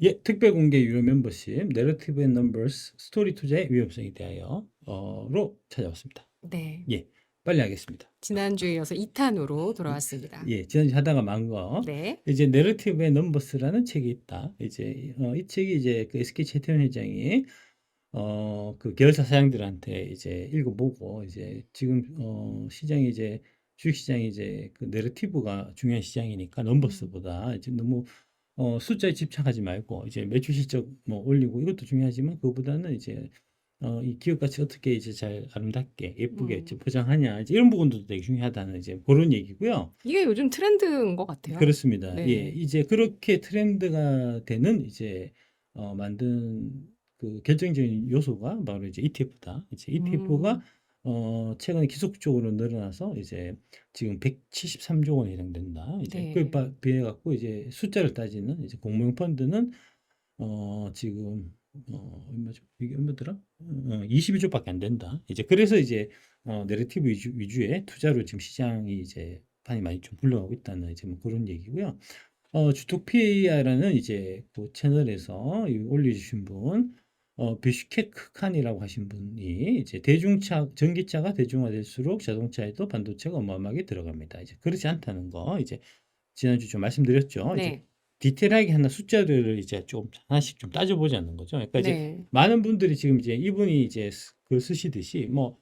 예, 특별 공개 유료 멤버십, 내러티브 앤 넘버스, 스토리 투자의 위험성에 대하여로 찾아왔습니다. 네. 예, 빨리 하겠습니다. 지난주에 이어서 2탄으로 돌아왔습니다. 예, 지난주 하다가 만 거. 네. 이제 내러티브 앤 넘버스라는 책이 있다. 이제 이 책이 이제 그 SK 최태원 회장이 그 계열사 사장들한테 이제 읽어보고 이제 지금 시장이 이제 주식 시장이 이제 그 내러티브가 중요한 시장이니까 넘버스보다 이제 너무 숫자에 집착하지 말고 이제 매출 실적 뭐 올리고 이것도 중요하지만 그거보다는 이제 이 기업 가치 어떻게 이제 잘 아름답게 예쁘게 이제 음. 포장하냐 이제 이런 부분도 되게 중요하다는 이제 그런 얘기고요. 이게 요즘 트렌드인 것 같아요. 그렇습니다. 예, 네. 이제 그렇게 트렌드가 되는 이제 만든 그 결정적인 요소가 바로 이제 ETF다. 이제 ETF가 음. 최근에 기속적으로 늘어나서 이제 지금 173조 원에 해당된다. 이제 그에 네. 비해 갖고 이제 숫자를 따지는 이제 공모형 펀드는 지금 얼마죠? 이게 얼마더라? 22조밖에 안 된다. 이제 그래서 이제 내러티브 위주의 투자로 지금 시장이 이제 판이 많이 좀 굴러가고 있다는 이제 뭐 그런 얘기고요. 주토피아라는 이제 그 채널에서 올려주신 분, 뷰슈켓 크칸이라고 하신 분이 이제 전기차가 대중화될수록 자동차에도 반도체가 어마어마하게 들어갑니다. 이제 그렇지 않다는 거 이제 지난주 좀 말씀드렸죠. 이제 네. 디테일하게 하나 숫자들을 이제 좀 하나씩 좀 따져보자는 거죠. 그러니까 이제 네. 많은 분들이 지금 이제 이분이 이제 글 쓰시듯이 뭐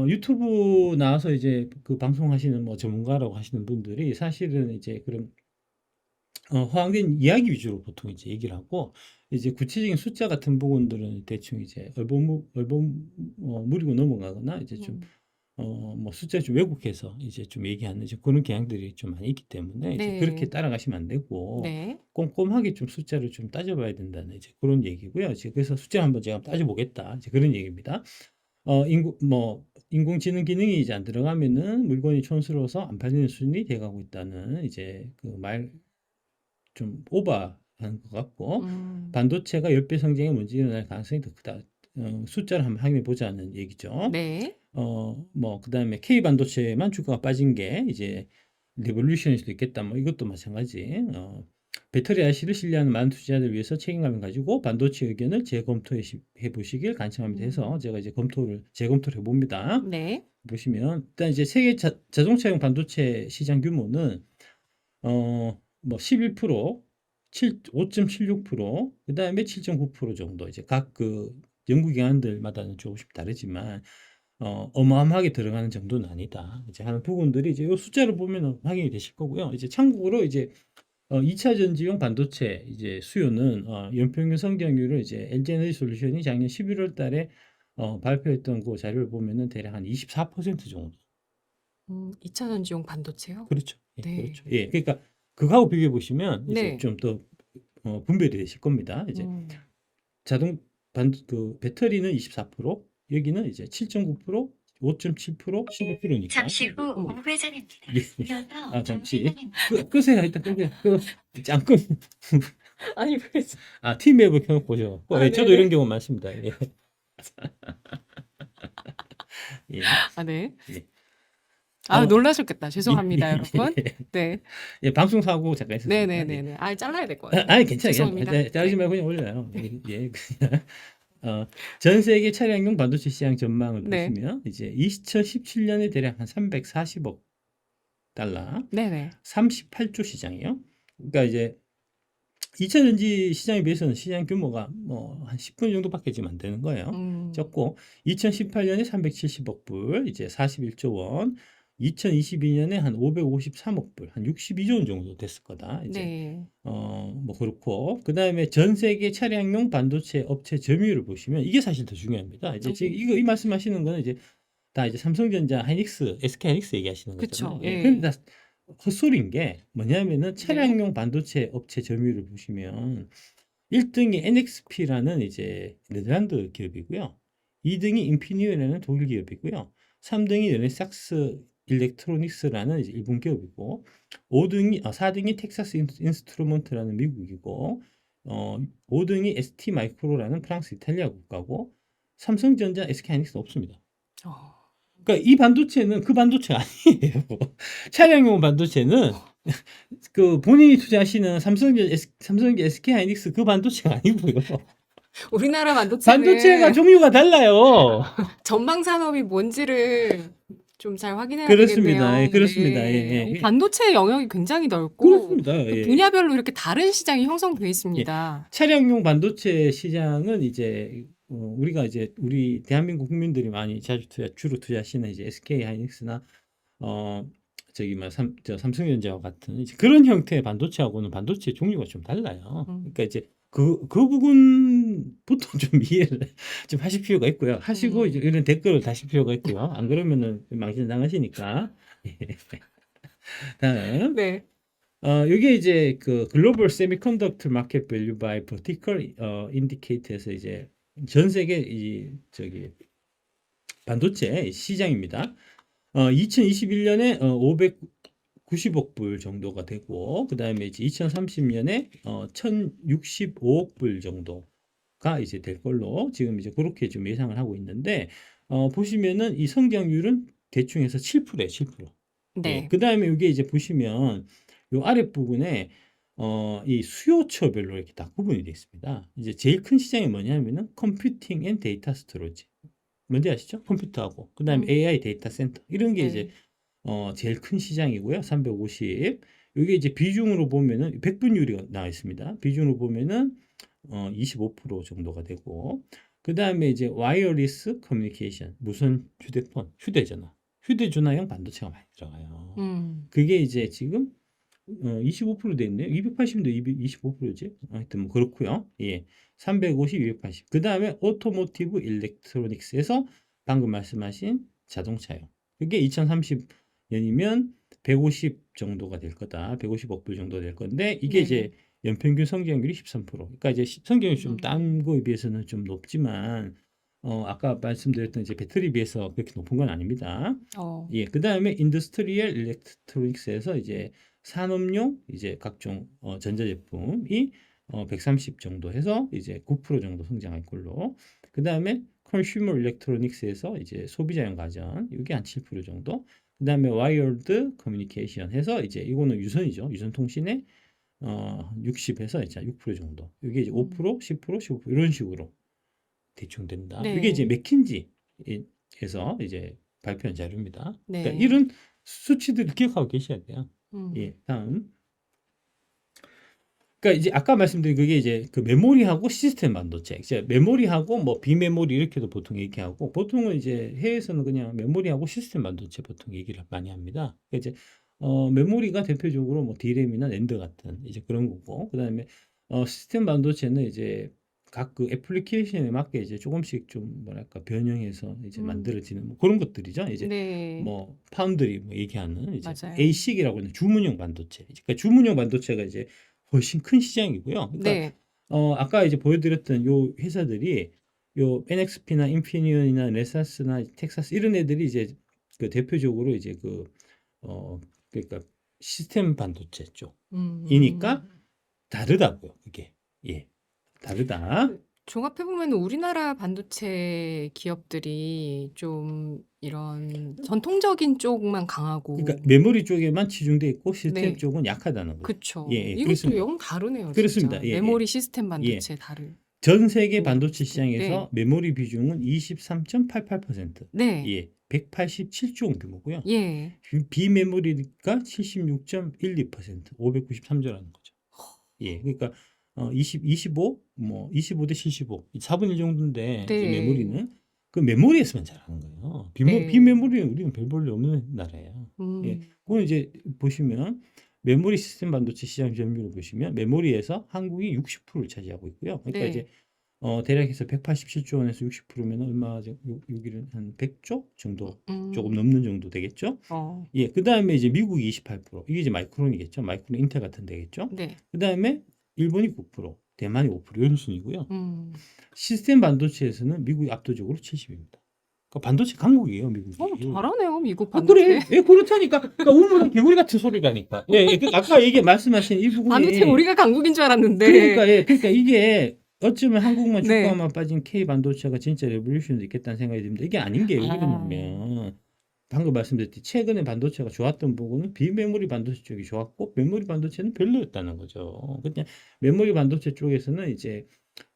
유튜브 나와서 이제 그 방송하시는 뭐 전문가라고 하시는 분들이 사실은 이제 그런 허황된 이야기 위주로 보통 이제 얘기를 하고 이제 구체적인 숫자 같은 부분들은 대충 이제 얼버무리고 넘어가거나 이제 좀 음. 뭐 숫자 좀 왜곡해서 이제 좀 얘기하는 이제 그런 경향들이 좀 많이 있기 때문에 이제 그렇게 네. 따라가시면 안 되고 네. 꼼꼼하게 좀 숫자를 좀 따져봐야 된다는 이제 그런 얘기고요. 이제 그래서 숫자 한번 제가 따져보겠다. 이제 그런 얘기입니다. 인공지능 기능이 이제 안 들어가면은 물건이 촌스러워서 안 팔리는 수준이 돼가고 있다는 이제 그 말 좀 오버한 것 같고 음. 반도체가 10배 성장에 먼저 일어날 가능성이 더 크다. 숫자를 한번 확인해 보자는 얘기죠. 네. 뭐 그다음에 K 반도체만 주가가 빠진 게 이제 리볼루션일 수도 있겠다. 뭐 이것도 마찬가지. 배터리 IC를 신뢰하는 많은 투자자들 위해서 책임감을 가지고 반도체 의견을 재검토해 보시길 간청합니다 해서 음. 제가 이제 재검토를 해봅니다. 네. 보시면 일단 이제 세계 자동차용 반도체 시장 규모는 뭐 11%, 5.76%, 그다음에 7.9% 정도 이제 각 그 연구기관들마다는 조금씩 다르지만 어마어마하게 들어가는 정도는 아니다. 이제 하는 부분들이 이제 이 숫자를 보면 확인이 되실 거고요. 이제 참고로 이제 2차 전지용 반도체 이제 수요는 연평균 성장률을 이제 LG 솔루션이 작년 11월 달에 발표했던 그 자료를 보면은 대략 한 24% 정도. 2차 전지용 반도체요? 그렇죠. 예, 네. 그렇죠. 예, 그러니까 그거하고 비교해 보시면 이제 네. 좀 더 분별이 되실 겁니다. 이제 음. 자동 그 배터리는 24%, 여기는 이제 7.9%, 5.7%, 15%니까. 잠시 후 어머. 우회전입니다. 예. 이어서 잠시 우회전입니다. 끄세요. 일단 끄세요. 짱 끄. 아니 그래서 팀맵을 켜놓고 보셔갖고 예, 저도 네네. 이런 경우 많습니다. 예. 예. 네. 예. 놀라셨겠다. 예. 죄송합니다, 여러분. 네. 예, 방송 사고 잠깐 있었습니다. 예. 네네네네. 잘라야 될 것 같아요. 아니 괜찮아요. 죄송합니다. 그냥 자르지 네. 말고 그냥 올려요. 예, 그냥 전 세계 차량용 반도체 시장 전망을 네. 보시면 이제 2017년에 대략 한 340억 달러, 네네. 38조 시장이에요. 그러니까 이제 2차 전지 시장에 비해서는 시장 규모가 뭐 한 10분 정도밖에 지금 안 되는 거예요. 음. 적고 2018년에 370억 불, 이제 41조 원, 2022년에 한 553억 불, 한 62조 원 정도 됐을 거다. 이제 네. 뭐 그렇고 그다음에 전 세계 차량용 반도체 업체 점유율을 보시면 이게 사실 더 중요합니다. 이제 지금 음. 이거 이 말씀하시는 거는 이제 다 이제 삼성전자, 하이닉스, SK 하이닉스 얘기하시는 거잖아요. 그쵸. 예. 예. 근데 다 헛소리인 게 뭐냐면은 네. 차량용 반도체 업체 점유율을 보시면 1등이 NXP라는 이제 네덜란드 기업이고요. 2등이 인피니온이라는 독일 기업이고요. 3등이 르네삭스 일렉트로닉스라는 이제 일본 기업이고 4등이 텍사스 인스트루먼트라는 미국이고 5등이 ST 마이크로라는 프랑스 이탈리아 국가고 삼성전자, SK하이닉스는 없습니다. 어. 그러니까 이 반도체는 그 반도체가 아니에요. 차량용 반도체는 그 본인이 투자하시는 삼성전자, SK하이닉스 그 반도체가 아니고요. 우리나라 반도체가 반도체는 종류가 달라요. 전방 산업이 뭔지를 좀 잘 확인해야 그렇습니다. 되겠네요. 예, 그렇습니다. 예, 네. 예, 예. 반도체 영역이 굉장히 넓고 그렇습니다. 그 예. 분야별로 이렇게 다른 시장이 형성돼 예. 있습니다. 차량용 반도체 시장은 이제 우리가 이제 우리 대한민국 국민들이 많이 주로 투자하시는 이제 SK 하이닉스나 저기 뭐 삼성전자와 같은 이제 그런 형태의 반도체하고는 반도체 종류가 좀 달라요. 그러니까 이제 그 부분부터 좀 이해를 좀 하실 필요가 있고요. 하시고 이제 이런 댓글을 다실 필요가 있고요. 안 그러면은 망신 당하시니까. 다음. 네. 이게 이제 그 글로벌 세미컨덕터 마켓 밸류 바이 버티컬 인디케이터에서 이제 전 세계 이 저기 반도체 시장입니다. 2021년에 590억 불 정도가 되고 그다음에 이제 2030년에 1,065억 불 정도가 이제 될 걸로 지금 이제 그렇게 좀 예상을 하고 있는데 보시면은 이 성장률은 대충 해서 7%예요, 7%. 예. 네. 그다음에 이게 이제 보시면 요 아랫부분에 이 수요처별로 이렇게 다 구분이 되어 있습니다. 이제 제일 큰 시장이 뭐냐면은 컴퓨팅 앤 데이터 스토리지. 뭔지 아시죠? 컴퓨터하고 그다음에 AI 데이터 센터 이런 게 이제 네. 제일 큰 시장이고요. 350. 이게 이제 비중으로 보면은 백분율이 나와 있습니다. 비중으로 보면은 25% 정도가 되고 그다음에 이제 와이어리스 커뮤니케이션 무선 휴대폰 휴대전화 휴대전화용 반도체가 많이 들어가요. 그게 이제 지금 25%돼 있네요. 280인데 25%지. 하여튼 뭐 그렇고요. 예. 350, 280. 그다음에 오토모티브 일렉트로닉스에서 방금 말씀하신 자동차요. 그게 2030년이면 150 정도가 될 거다. 150억 불 정도 될 건데 이게 네. 이제 연평균 성장률이 13%. 그러니까 이제 성장률이 좀 음. 딴 거에 비해서는 좀 높지만 아까 말씀드렸던 이제 배터리에 비해서 그렇게 높은 건 아닙니다. 예. 그다음에 인더스트리얼 일렉트로닉스에서 이제 산업용 이제 각종 전자제품이 130 정도 해서 이제 9% 정도 성장할 걸로. 그다음에 컨슈머 일렉트로닉스에서 이제 소비자용 가전 이게 한 7% 정도. 그다음에 와이어드 커뮤니케이션 해서 이제 이거는 유선이죠. 유선 통신에 60에서 이제 6% 정도. 이게 이제 5%, 10%, 15% 이런 식으로 대충 된다. 이게 이제 네. 맥킨지에서 이제 발표한 자료입니다. 그러니까 네. 이런 수치들을 기억하고 계셔야 돼요. 예, 음. 다음. 그러니까 이제 아까 말씀드린 그게 이제 그 메모리하고 시스템 반도체. 이제 메모리하고 뭐 비메모리 이렇게도 보통 얘기하고 보통은 이제 해외에서는 그냥 메모리하고 시스템 반도체 보통 얘기를 많이 합니다. 그러니까 이제 메모리가 대표적으로 뭐 D램이나 낸드 같은 이제 그런 거고 그다음에 시스템 반도체는 이제 각 그 애플리케이션에 맞게 이제 조금씩 좀 뭐랄까 변형해서 이제 만들어지는 뭐 그런 것들이죠. 이제 네. 뭐 파운드리 뭐 얘기하는 이제 맞아요. ASIC이라고 하는 주문용 반도체. 그러니까 주문용 반도체가 이제 훨씬 큰 시장이고요. 그러니까 네. 아까 이제 보여드렸던 요 회사들이 요 NXP나 인피니온이나 레사스나 텍사스 이런 애들이 이제 그 대표적으로 이제 그러니까 시스템 반도체 쪽이니까 다르다고요. 그게 예 다르다. 종합해 보면 우리나라 반도체 기업들이 좀 이런 전통적인 쪽만 강하고. 그러니까 메모리 쪽에만 치중돼 있고 시스템 네. 쪽은 약하다는 거죠. 그쵸. 예, 예, 이것도 그렇습니다. 영 다르네요, 그렇습니다. 진짜. 예, 예. 메모리 시스템 예. 반도체 다른. 전 세계 종류가 반도체 비슷해. 네. 시장에서 메모리 비중은 23.88%. 네. 예. 187조 원 규모고요. 예. 비메모리가 76.12%, 593조라는 거죠. 예. 그러니까 25, 뭐 25대 75, 4분의 1 정도인데 이제 네. 메모리는 그 메모리에서만 잘하는 거예요. 네. 비메모리는 우리는 별 볼 일 없는 나라예요. 예. 그건 이제 보시면 메모리 시스템 반도체 시장 점유율을 보시면 메모리에서 한국이 60%를 차지하고 있고요. 그러니까 네. 이제 대략 해서 187조 원에서 60%면 얼마죠? 여기는 한 100조 정도 조금 넘는 정도 되겠죠? 예, 그다음에 이제 미국이 28%. 이게 이제 마이크론이겠죠. 마이크론 인텔 같은 데겠죠? 네. 그다음에 일본이 9%, 대만이 5% 이런 순이고요. 시스템 반도체에서는 미국이 압도적으로 70입니다. 그러니까 반도체 강국이에요, 미국이. 잘하네요, 미국 그래. 반도체. 예, 그렇다니까. 그러니까 우물은 개구리 같은 소리라니까. 예, 예. 아까 말씀하신 이 부분이 반도체 우리가 강국인 줄 알았는데. 그러니까 이게 어쩌면 한국만 네. 주가만 빠진 K 반도체가 진짜 레볼루션도 있겠다는 생각이 듭니다. 이게 아닌 게 왜 그러냐면 방금 말씀드렸듯이 최근에 반도체가 좋았던 부분은 비메모리 반도체 쪽이 좋았고 메모리 반도체는 별로였다는 거죠. 그냥 메모리 반도체 쪽에서는 이제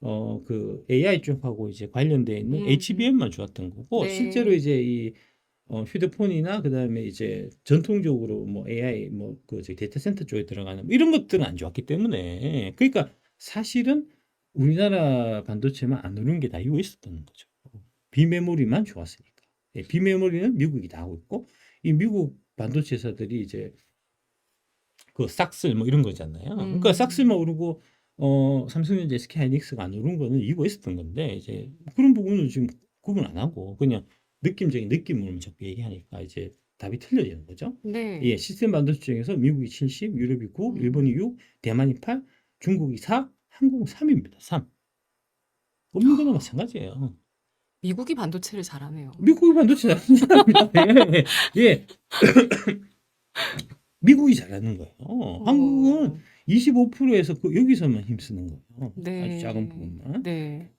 그 AI 쪽하고 이제 관련되어 있는 HBM만 좋았던 거고 실제로 네. 이제 이 휴대폰이나 그다음에 이제 전통적으로 뭐 AI 뭐 그 데이터 센터 쪽에 들어가는 뭐 이런 것들은 안 좋았기 때문에 그러니까 사실은 우리나라 반도체만 안 오른 게 다 이유가 있었던 거죠. 비메모리만 좋았으니까. 예, 비메모리는 미국이 다 하고 있고 이 미국 반도체 회사들이 이제 그 싹쓸 뭐 이런 거잖아요. 그러니까 싹쓸만 오르고 삼성전자, SK하이닉스가 안 오른 거는 이유가 있었던 건데 이제 그런 부분을 지금 구분 안 하고 그냥 느낌적인 느낌으로 자꾸 얘기하니까 이제 답이 틀려지는 거죠. 네. 예, 시스템 반도체 중에서 미국이 70, 유럽이 9, 일본이 6, 대만이 8, 중국이 4, 한국은 3입니다. 3. 없는 거나 마찬가지예요. 미국이 반도체를 잘하네요. 미국이 반도체 잘하는 사람입니다. 예, 예. 미국이 잘하는 거예요. 한국은 25%에서 여기서만 힘쓰는 거예요. 아주 작은 네. 부분만. 네.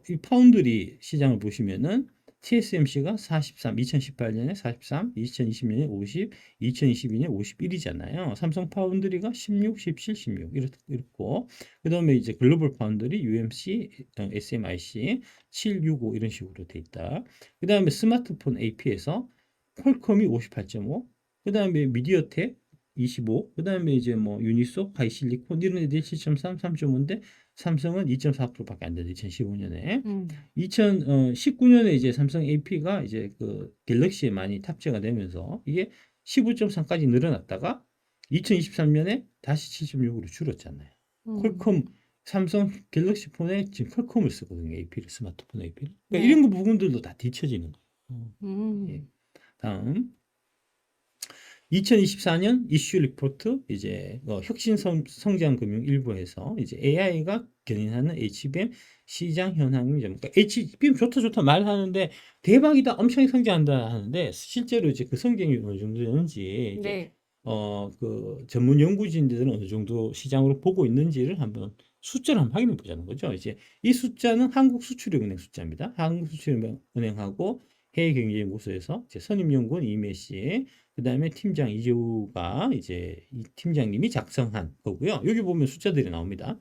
이 파운드리 시장을 보시면은 TSMC가 43, 2018년에 43, 2020년에 50, 2022년에 51이잖아요. 삼성 파운드리가 16, 17, 16 이렇고 그다음에 이제 글로벌 파운드리 UMC, SMIC 765 이런 식으로 돼 있다. 그다음에 스마트폰 AP에서 퀄컴이 58.5, 그다음에 미디어텍 25, 그다음에 이제 뭐 유니소, 하이실리콘 이런 애들이 7.3, 3.5인데 삼성은 2.4%밖에 안 돼요. 2015년에. 2019년에 이제 삼성 AP가 이제 그 갤럭시에 많이 탑재가 되면서 이게 15.3까지 늘어났다가 2023년에 다시 7.6으로 줄었잖아요. 퀄컴 삼성 갤럭시 폰에 지금 퀄컴을 쓰거든요. AP를 스마트폰 AP를. 그러니까 네. 이런 거 부분들도 다 뒤처지는 거예요. 예. 음. 다음 2024년 이슈 리포트 이제 혁신 성장 금융 일부에서 이제 AI가 견인하는 HBM 시장 현황을 그러니까 HBM 좋다 말하는데 대박이다 엄청 성장한다 하는데 실제로 이제 그 성장이 어느 정도 되는지 이제 네. 그 전문 연구진들은 어느 정도 시장으로 보고 있는지를 한번 숫자를 한번 확인해 보자는 거죠. 이제 이 숫자는 한국수출입은행 숫자입니다. 한국수출입은행하고 해외경제연구소에서 이제 선임연구원 이메 씨, 그다음에 팀장 이재우가 이제 이 팀장님이 작성한 거고요. 여기 보면 숫자들이 나옵니다.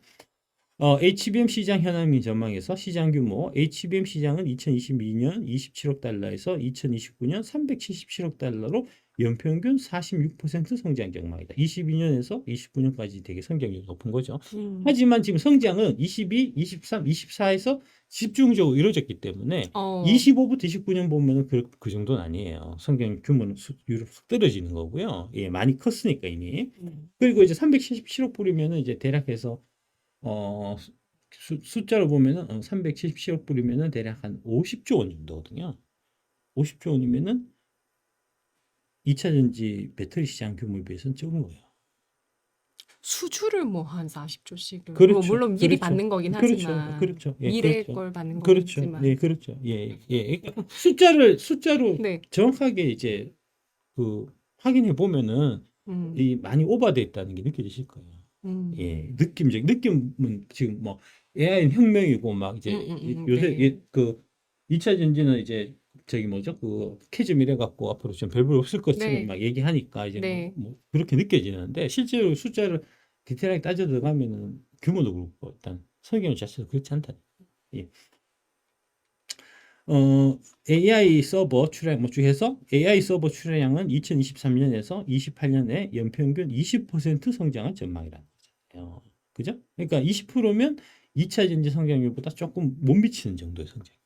HBM 시장 현황 및 전망에서 시장 규모, HBM 시장은 2022년 27억 달러에서 2029년 377억 달러로 연평균 46% 성장 전망이다. 22년에서 29년까지 되게 성장률이 높은 거죠. 하지만 지금 성장은 22, 23, 24에서 집중적으로 이루어졌기 때문에 25부터 29년 보면은 그 정도는 아니에요. 성장 규모는 유로 떨어지는 거고요. 예, 많이 컸으니까 이미. 그리고 이제 377억 불이면은 이제 대략해서 숫자로 보면은 377억 불이면은 대략 한 50조 원 정도거든요. 50조 원이면은 2차 전지 배터리 시장 규모에 비해서는 적은 거예요. 수주를 뭐 한 40조씩을 뭐 그렇죠. 물론 미리 그렇죠. 받는 거긴 그렇죠. 하지만 그렇죠. 예, 미래 그렇죠. 걸 받는 거긴 그렇죠. 하지만 예, 그렇죠. 예, 예. 그러니까 숫자로 네. 정확하게 이제 그 확인해 보면은 이 많이 오버돼 있다는 게 느껴지실 거예요. 예, 느낌은 지금 뭐 AI는 혁명이고 막 이제 요새 네. 그 2차 전지는 이제 저기 뭐죠? 그 캐즘 이래 갖고 앞으로 좀 별볼 없을 것처럼 네. 막 얘기하니까 이제 네. 뭐 그렇게 느껴지는데 실제로 숫자를 디테일하게 따져 들어가면은 규모도 그렇고 일단 설계는 자체도 그렇지 않다. 예. AI 서버 출하량 뭐 중에서 AI 서버 출하량은 2023년에서 28년에 연평균 20% 성장할 전망이라는 거잖아요. 그죠? 그러니까 20%면 2차 전지 성장률보다 조금 못 미치는 정도의 성장률이에요.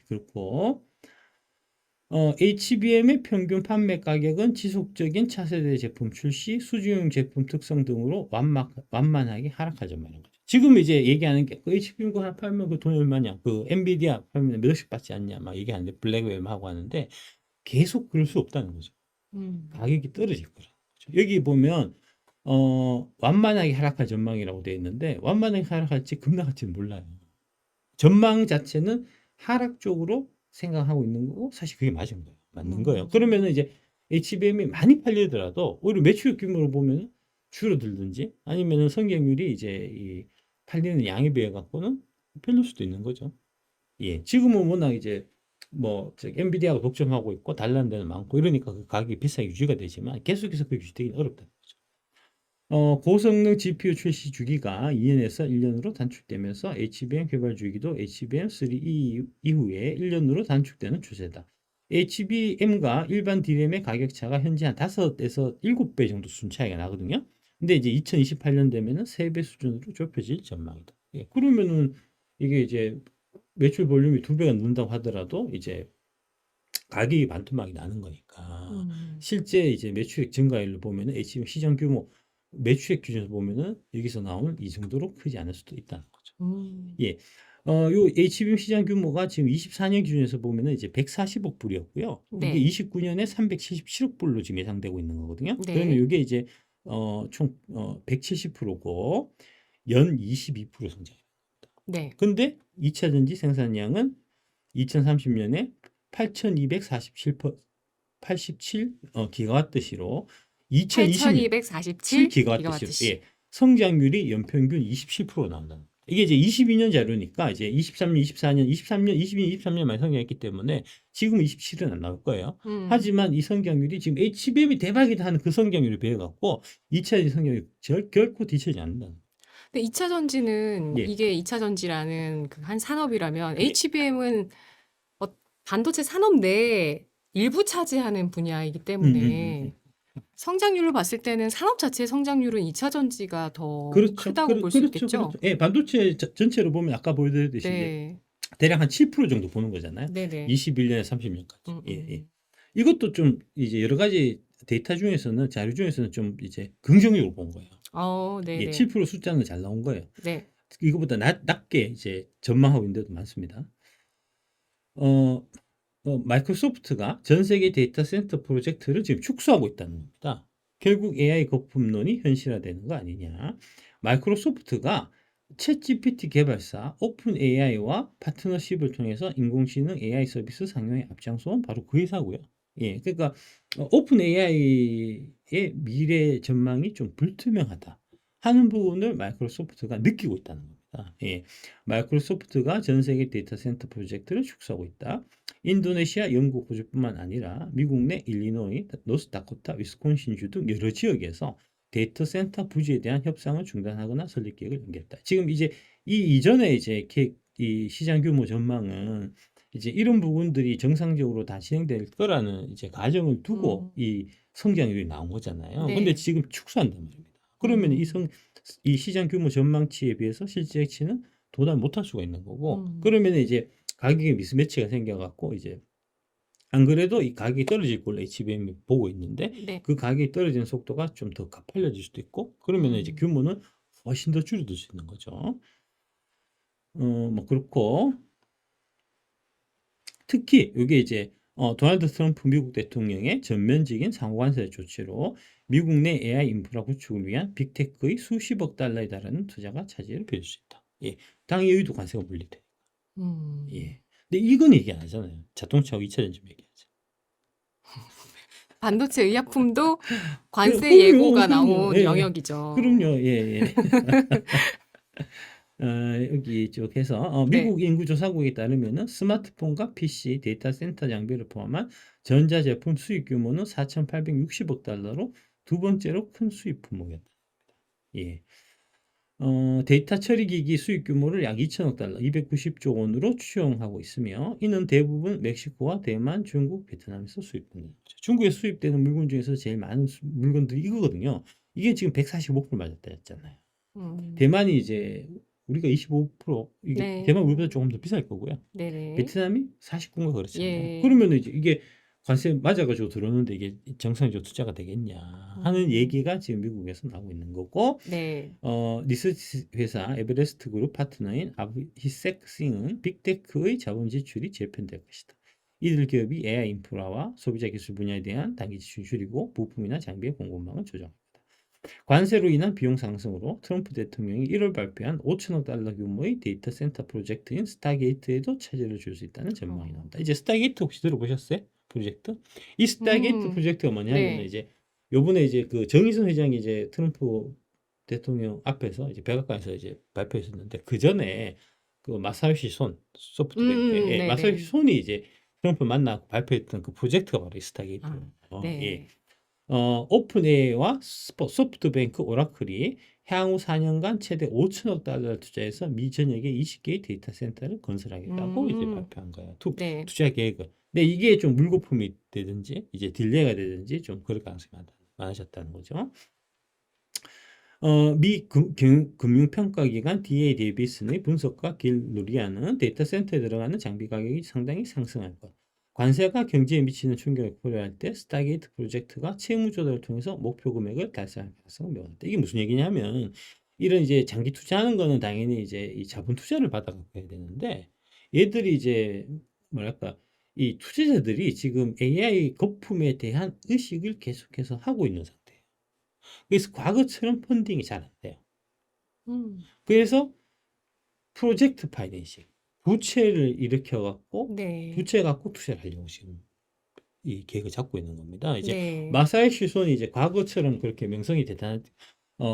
그렇고 HBM의 평균 판매 가격은 지속적인 차세대 제품 출시, 수주용 제품 특성 등으로 완만하게 하락할 전망인 거죠. 지금 이제 얘기하는 게 그 HBM 거 하나 팔면 그 돈이 얼마냐? 그 엔비디아 팔면 몇 억씩 받지 않냐? 막 얘기하는데 블랙웰 하고 하는데 계속 그럴 수 없다는 거죠. 가격이 떨어질 거라는 거죠. 여기 보면 완만하게 하락할 전망이라고 되어 있는데 완만하게 하락할지 급락할지는 몰라요. 전망 자체는 하락 쪽으로 생각하고 있는 거고 사실 그게 맞은 거예요. 맞는 거예요. 그러면은 이제 HBM이 많이 팔리더라도 오히려 매출 규모로 보면 줄어들든지 아니면은 성장률이 이제 이 팔리는 양에 비해 갖고는 별로 수도 있는 거죠. 예, 지금은 워낙 이제 뭐 엔비디아가 독점하고 있고 달라는 데는 많고 이러니까 그 가격이 비싸게 유지가 되지만 계속해서 그 유지되기는 어렵다는 거죠. 고성능 GPU 출시 주기가 2년에서 1년으로 단축되면서 HBM 개발 주기도 HBM3 이후에 1년으로 단축되는 추세다. HBM과 일반 DRAM의 가격 차가 현재 한 5에서 7배 정도 수준 차이가 나거든요. 근데 이제 2028년 되면은 3배 수준으로 좁혀질 전망이다. 예, 그러면은 이게 이제 매출 볼륨이 2배가 는다고 하더라도 이제 가격이 반토막이 나는 거니까 실제 이제 매출액 증가율을 보면은 HBM 시장 규모 매출액 기준에서 보면은 여기서 나오는 이 정도로 크지 않을 수도 있다는 거죠. 음. 예. 요 HBM 시장 규모가 지금 24년 기준에서 보면은 이제 140억 불이었고요. 이게 네. 29년에 377억 불로 지금 예상되고 있는 거거든요. 그러면 네. 이게 이제 총 170%고 연 22% 성장입니다. 네. 근데 2차 전지 생산량은 2030년에 8,247 기가와트시로 2020년 8,247 7기가와트시로 기가와트시. 예, 성장률이 연평균 27% 나온다는 거예요. 이게 이제 22년 자료니까 이제 23년, 24년, 23년, 22년, 23년 많이 성장했기 때문에 지금 27은 안 나올 거예요. 하지만 이 성장률이 지금 HBM이 대박이다 하는 그 성장률에 비해 갖고 2차 전지 성장률이 결코 뒤처지지 않는다는 거예요. 근데 2차 전지는 예. 이게 2차 전지라는 그 한 산업이라면 예. HBM은 반도체 산업 내에 일부 차지하는 분야이기 때문에 성장률을 봤을 때는 산업 자체의 성장률은 2차 전지가 더 그렇죠. 크다고 볼 수 그렇죠. 있겠죠? 그렇죠. 예, 반도체 전체로 보면 아까 보여드렸듯이 이제 네. 대략 한 7% 정도 보는 거잖아요. 네네. 21년에 30년까지. 음, 예, 예. 음. 이것도 좀 이제 여러 가지 데이터 중에서는 자료 중에서는 좀 이제 긍정적으로 본 거예요. 예, 네네. 7% 숫자는 잘 나온 거예요. 네. 이거보다 낮게 이제 전망하고 있는 데도 많습니다. 마이크로소프트가 전 세계 데이터 센터 프로젝트를 지금 축소하고 있다는 겁니다. 결국 AI 거품론이 현실화되는 거 아니냐. 마이크로소프트가 챗GPT 개발사 오픈 AI와 파트너십을 통해서 인공지능 AI 서비스 상용에 앞장서온 바로 그 회사고요. 예, 그러니까 오픈 AI의 미래 전망이 좀 불투명하다 하는 부분을 마이크로소프트가 느끼고 있다는 겁니다. 예, 마이크로소프트가 전 세계 데이터 센터 프로젝트를 축소하고 있다. 인도네시아, 영국, 호주뿐만 아니라 미국 내 일리노이, 노스다코타, 위스콘신주 등 여러 지역에서 데이터 센터 부지에 대한 협상을 중단하거나 설립 계획을 연기했다. 지금 이제 이 이전에 이제 이 시장 규모 전망은 이제 이런 부분들이 정상적으로 다 진행될 거라는 이제 가정을 두고 이 성장률이 나온 거잖아요. 네. 근데 지금 축소한단 말입니다. 그러면 이 시장 규모 전망치에 비해서 실제치는 도달 못할 수가 있는 거고, 그러면 이제 가격에 미스매치가 생겨갖고 이제 안 그래도 이 가격이 떨어질 걸로 HBM이 보고 있는데 네. 그 가격이 떨어지는 속도가 좀 더 가팔려질 수도 있고 그러면 이제 규모는 훨씬 더 줄어들 수 있는 거죠. 뭐 그렇고 특히 이게 이제 도널드 트럼프 미국 대통령의 전면적인 상호관세 조치로 미국 내 AI 인프라 구축을 위한 빅테크의 수십억 달러에 달하는 투자가 차질을 빚을 수 있다. 예, 당연히도 관세가 물리대. 예. 근데 이건 얘기 안 하잖아요. 자동차하고 2차 전지 얘기하죠. 반도체 의약품도 관세 그럼요, 예고가 그럼요. 나온 예, 영역이죠. 그럼요. 예, 예. 여기 쭉 해서 네. 미국 인구조사국에 따르면은 스마트폰과 PC, 데이터 센터 장비를 포함한 전자제품 수입 규모는 4,860억 달러로 두 번째로 큰 수입 품목이었다. 예. 데이터 처리 기기 수입 규모를 약 2천억 달러, 290조 원으로 추정하고 있으며 이는 대부분 멕시코와 대만, 중국, 베트남에서 수입되는 거죠. 중국에 수입되는 물건 중에서 제일 많은 물건들이 이거거든요. 이게 지금 145% 맞았다 했잖아요. 대만이 이제 우리가 25%, 이게 네. 대만 우리보다 조금 더 비쌀 거고요. 네네. 베트남이 49인가 그렇잖아요. 예. 그러면 이게 관세 맞아가지고 들어오는데 이게 정상적으로 투자가 되겠냐 하는 얘기가 지금 미국에서 나오고 있는 거고, 네. 리서치 회사 에베레스트 그룹 파트너인 아브히색 싱은 빅테크의 자본 지출이 재편될 것이다. 이들 기업이 AI 인프라와 소비자 기술 분야에 대한 단기 지출을 줄이고 부품이나 장비의 공급망을 조정합니다. 관세로 인한 비용 상승으로 트럼프 대통령이 1월 발표한 5천억 달러 규모의 데이터 센터 프로젝트인 스타게이트에도 차질을 줄 수 있다는 전망이 나온다. 이제 스타게이트 혹시 들어보셨어요? 프로젝트? 이 스타게이트 프로젝트가 뭐냐면 네. 이제 요번에 이제 그 정의선 회장이 이제 트럼프 대통령 앞에서 이제 백악관에서 이제 발표했었는데 그 전에 그 마사요시 손 소프트뱅크의 네네. 마사요시 손이 이제 트럼프 만나고 발표했던 그 프로젝트가 바로 이 스타게이트예요. 아, 예. 네. 오픈AI와 소프트뱅크, 오라클이 향후 4년간 최대 5천억 달러를 투자해서 미 전역에 20개의 데이터 센터를 건설하겠다고 이제 음, 발표한 거예요. 네. 투자 계획을. 근데 이게 좀 물거품이 되든지 이제 딜레이가 되든지 좀 그럴 가능성이 많아졌다는 거죠. 미 금융평가기관 DA-DABS의 분석과 길루리아는 데이터 센터에 들어가는 장비 가격이 상당히 상승할 것. 관세가 경제에 미치는 충격을 고려할 때 스타게이트 프로젝트가 채무 조달을 통해서 목표 금액을 달성할 가능성은 명확하다. 이게 무슨 얘기냐면 이런 이제 장기 투자하는 거는 당연히 이제 이 자본 투자를 받아 갖고 해야 되는데 얘들이 이제 뭐랄까 이 투자자들이 지금 AI 거품에 대한 의식을 계속해서 하고 있는 상태예요. 그래서 과거처럼 펀딩이 잘 안 돼요. 음, 그래서 프로젝트 파이낸싱, 부채를 일으켜 갖고 네. 부채 갖고 투자를 하려고 지금 이 계획을 잡고 있는 겁니다. 이제 네. 마사요시 손이 이제 과거처럼 그렇게 명성이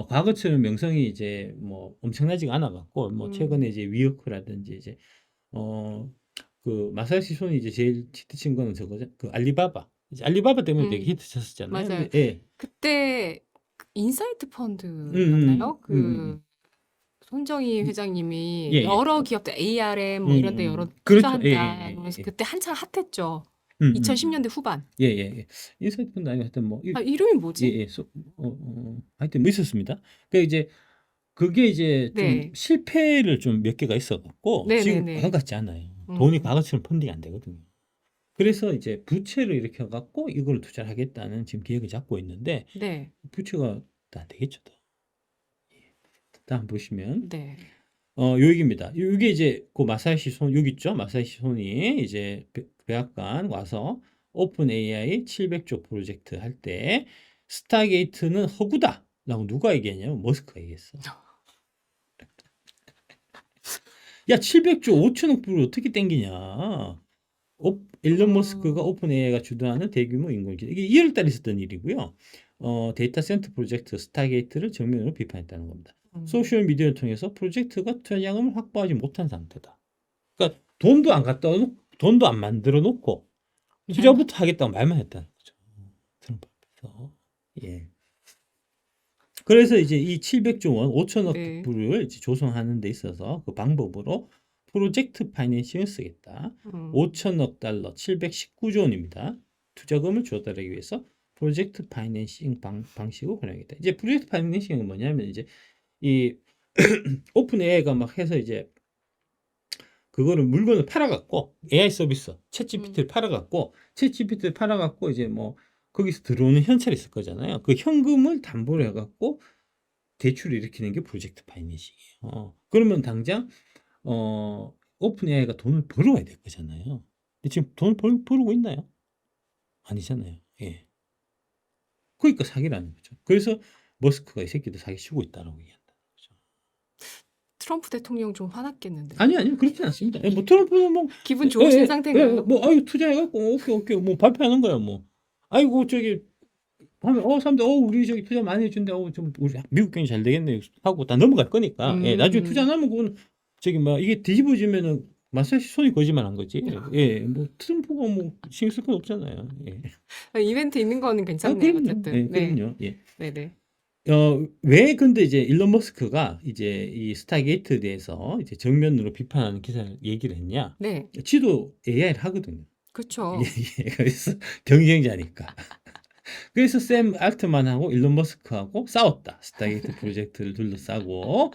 과거처럼 명성이 이제 뭐 엄청나지가 않아 갖고 뭐 최근에 이제 위어크라든지 이제 그 마사요시 손이 이제 제일 히트친 거는 저거죠. 그 알리바바. 이제 알리바바 때문에 되게 음, 히트쳤었잖아요. 맞아요. 근데 예. 그때 인사이트 음, 펀드였나요? 음, 음, 음. 손정희 예, 회장님이 예. 여러 기업들 ARM 뭐 이런 데 여러 그렇죠. 투자한다. 그래서 그때 한창 핫했죠. 음, 2010년대 후반. 인사이트 펀드 아니고 하여튼 뭐, 아, 이름이 뭐지? 하여튼 뭐 있었습니다. 그 이제 그게 이제 좀 네. 실패를 좀 몇 개가 있어갖고 지금 네네네. 과거 같지 않아요. 돈이 음, 과거처럼 펀딩이 안 되거든요. 그래서 이제 부채를 일으켜갖고 이걸 투자를 하겠다는 지금 계획을 잡고 있는데 네. 부채가 다 안 되겠죠. 더. 다음 보시면 네. 여기입니다. 이게 이제 그 마사요시 손 여기 있죠. 마사요시 손이 이제 백악관 와서 오픈 AI 700조 프로젝트 할 때 스타게이트는 허구다라고 누가 얘기했냐면 머스크가 얘기했어. 야 700조 5천억 불을 어떻게 땡기냐. 일론 머스크가 오픈 AI가 주도하는 대규모 인공지능 이게 2월 달에 있었던 일이고요. 데이터 센터 프로젝트 스타게이트를 정면으로 비판했다는 겁니다. 소셜 미디어를 통해서 프로젝트가 투자 자금을 확보하지 못한 상태다. 그러니까 돈도 안 갖다 놓고 돈도 안 만들어 놓고 투자부터 하겠다고 말만 했다는 거죠. 트럼프 앞에서. 예. 그래서 이제 이 700조 원, 5천억 네. 불을 이제 조성하는 데 있어서 그 방법으로 프로젝트 파이낸싱을 쓰겠다. 음, 5천억 달러, 719조 원입니다. 투자금을 조달하기 위해서 프로젝트 파이낸싱 방식을 활용하겠다. 이제 프로젝트 파이낸싱은 뭐냐면 이제 이 오픈 AI가 막 해서 이제 그거를 물건을 팔아갖고 AI 서비스 챗GPT를 팔아갖고 챗GPT를 팔아갖고 이제 뭐 거기서 들어오는 현찰이 있을 거잖아요. 그 현금을 담보로 해갖고 대출을 일으키는 게 프로젝트 파이낸싱이에요. 그러면 당장 오픈 AI가 돈을 벌어와야 될 거잖아요. 근데 지금 돈을 벌고 있나요? 아니잖아요. 예. 그러니까 사기라는 거죠. 그래서 머스크가 이 새끼들 사기 치고 있다라고 얘기한다. 거죠. 트럼프 대통령 좀 화났겠는데. 아니요, 그렇진 않습니다. 뭐 트럼프는 뭐 기분 좋으신 상태인가요? 뭐 아유 투자해갖고 오케이 뭐 발표하는 거야 뭐. 아이고 저기 하면 사람들 우리 저기 투자 많이 해준대 좀 우리 미국 경기 잘 되겠네 하고 다 넘어갈 거니까 예, 나중에 투자 나면 그건 저기 막 이게 뒤집어지면은 마사시 손이 거짓말한 거지. 예, 뭐 트럼프가 뭐 신경 쓸 건 없잖아요. 예. 이벤트 있는 거는 괜찮네요. 그럼요. 어쨌든. 예, 네. 그럼요. 예. 네네. 왜 근데 이제 일론 머스크가 이제 이 스타게이트에 대해서 이제 정면으로 비판하는 기사를 얘기를 했냐? 네. 지도 AI를 하거든요. 그렇죠. 그래서 경쟁자니까. 그래서 샘 알트만하고 일론 머스크하고 싸웠다. 스타게이트 프로젝트를 둘러싸고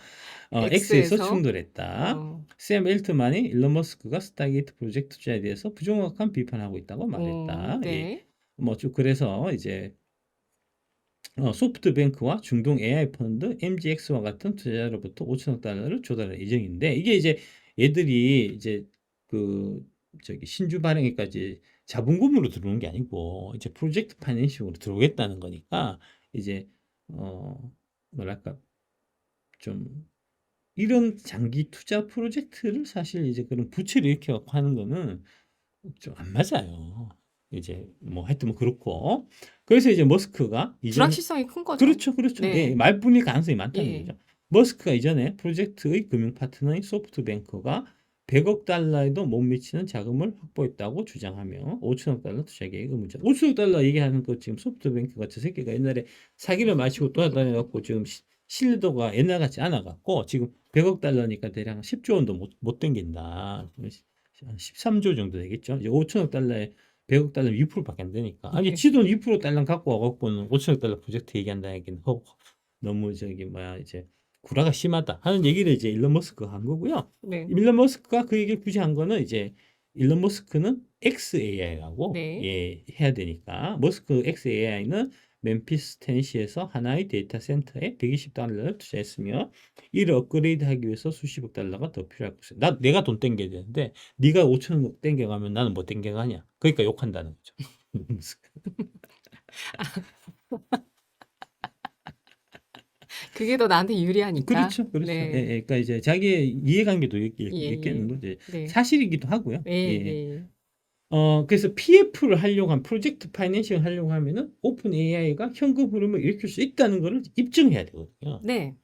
X에서 X에서 충돌했다. 샘 알트만이 일론 머스크가 스타게이트 프로젝트 투자에 대해서 부정확한 비판하고 있다고 말했다. 예. 네. 뭐 쭉 그래서 이제 소프트뱅크와 중동 AI 펀드 MGX와 같은 투자자로부터 5천억 달러를 조달할 예정인데 이게 이제 얘들이 이제 그 저기 신주 발행에까지 자본금으로 들어오는 게 아니고 이제 프로젝트 파이낸싱으로 들어오겠다는 거니까 이제 뭐랄까 좀 이런 장기 투자 프로젝트를 사실 이제 그런 부채를 이렇게 갖고 하는 거는 좀 안 맞아요. 이제 뭐 하여튼 뭐 그렇고 그래서 이제 머스크가 이전에 불확실성이 큰 거죠. 그렇죠. 네. 예, 말뿐일 가능성이 많다는 예. 거죠. 머스크가 이전에 프로젝트의 금융 파트너인 소프트뱅크가 100억 달러에도 못 미치는 자금을 확보했다고 주장하며 5천억 달러 투자 계획 의문자. 5천억 달러 얘기하는 거 지금 소프트뱅크가 저 새끼가 옛날에 사기를 마치고 돌아다녀갖고 지금 신뢰도가 옛날 같지 않아갖고 지금 100억 달러니까 대략 10조 원도 못 땡긴다. 13조 정도 되겠죠. 이제 5천억 달러에 100억 달러면 2%밖에 안 되니까. 아니 네. 지돈 2% 달러 갖고 와갖고는 5천억 달러 프로젝트 얘기한다 얘기는 너무 저기 뭐야 이제 구라가 심하다 하는 얘기를 이제 일론 머스크가 한 거고요. 네. 일론 머스크가 그 얘기를 굳이 한 거는 이제 일론 머스크는 XAI라고 네. 해야 되니까 머스크 XAI는 멤피스 테네시에서 하나의 데이터 센터에 120달러를 투자했으며 이를 업그레이드하기 위해서 수십억 달러가 더 필요할 것이다. 내가 돈 땡겨야 되는데 네가 5천억 땡겨가면 나는 뭐 땡겨가냐? 그러니까 욕한다는 거죠. 그게 더 나한테 유리하니까. 그렇죠, 그렇죠. 네. 예, 그러니까 이제 자기의 이해관계도 예, 있겠는 예. 거지. 네. 사실이기도 하고요. 예, 예. 예. 그래서 PF를 하려고 한 프로젝트 파이낸싱을 하려고 하면은 오픈 AI가 현금 흐름을 일으킬 수 있다는 것을 입증해야 되거든요. 네.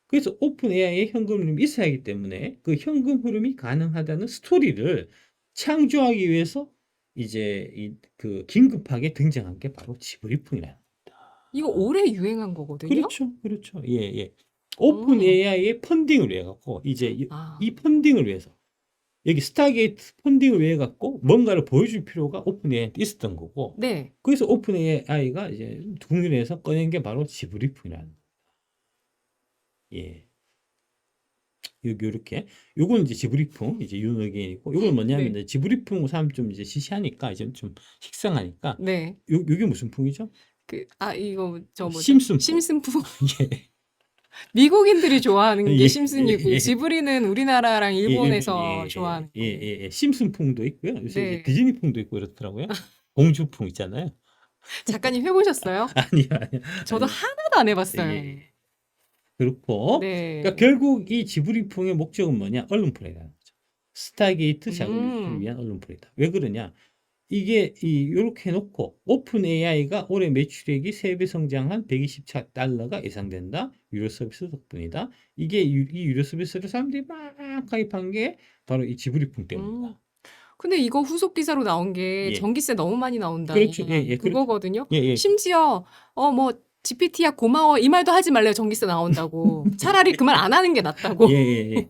그래서 오픈 AI에 현금 흐름이 있어야 하기 때문에 그 현금 흐름이 가능하다는 스토리를 창조하기 위해서 이제 그 긴급하게 등장한 게 바로 지브리풍이라는 겁니다. 이거 올해 유행한 거거든요. 그렇죠, 그렇죠. 예, 예. 오픈 AI의 펀딩을 위해 갖고 이제 아. 이 펀딩을 위해서 여기 스타게이트 펀딩을 위해 갖고 뭔가를 보여줄 필요가 오픈 AI한테 있었던 거고 네. 그래서 오픈 AI가 이제 국내에서 꺼낸 게 바로 지브리풍이라는 겁니다. 예. 요렇게 요건 이제 지브리풍 이제 윤어게인이고 요건 뭐냐면 네. 지브리풍 사람 좀 이제 시시하니까 이제 좀 식상하니까 네. 요게 무슨 풍이죠? 이거 저 뭐죠? 심슨 풍. 심슨풍. 예. 미국인들이 좋아하는 게 예, 심슨이고 예. 지브리는 우리나라랑 일본에서 예, 좋아하는 거예요. 예. 심슨풍도 있고요. 요새 네. 이제 디즈니풍도 있고 이렇더라고요. 공주풍 있잖아요. 작가님 해보셨어요? 아니요. 저도 하나도 안 해봤어요. 예. 그렇고 네. 그러니까 결국 이 지브리풍의 목적은 뭐냐? 언론플레이라는 거죠. 스타게이트 자금을 위한 언론플레이다. 왜 그러냐? 이게 요렇게 해놓고 오픈 AI가 올해 매출액이 3배 성장한 120달러가 예상된다. 유료 서비스 덕분이다. 이게 이 유료 서비스를 사람들이 막 가입한 게 바로 이 지브리풍 때문이다. 근데 이거 후속 기사로 나온 게 예. 전기세 너무 많이 나온다. 그렇죠. 예, 그거거든요. 예. 심지어 뭐 GPT야 고마워 이 말도 하지 말래요. 전기세 나온다고. 차라리 그 말 안 하는 게 낫다고. 예.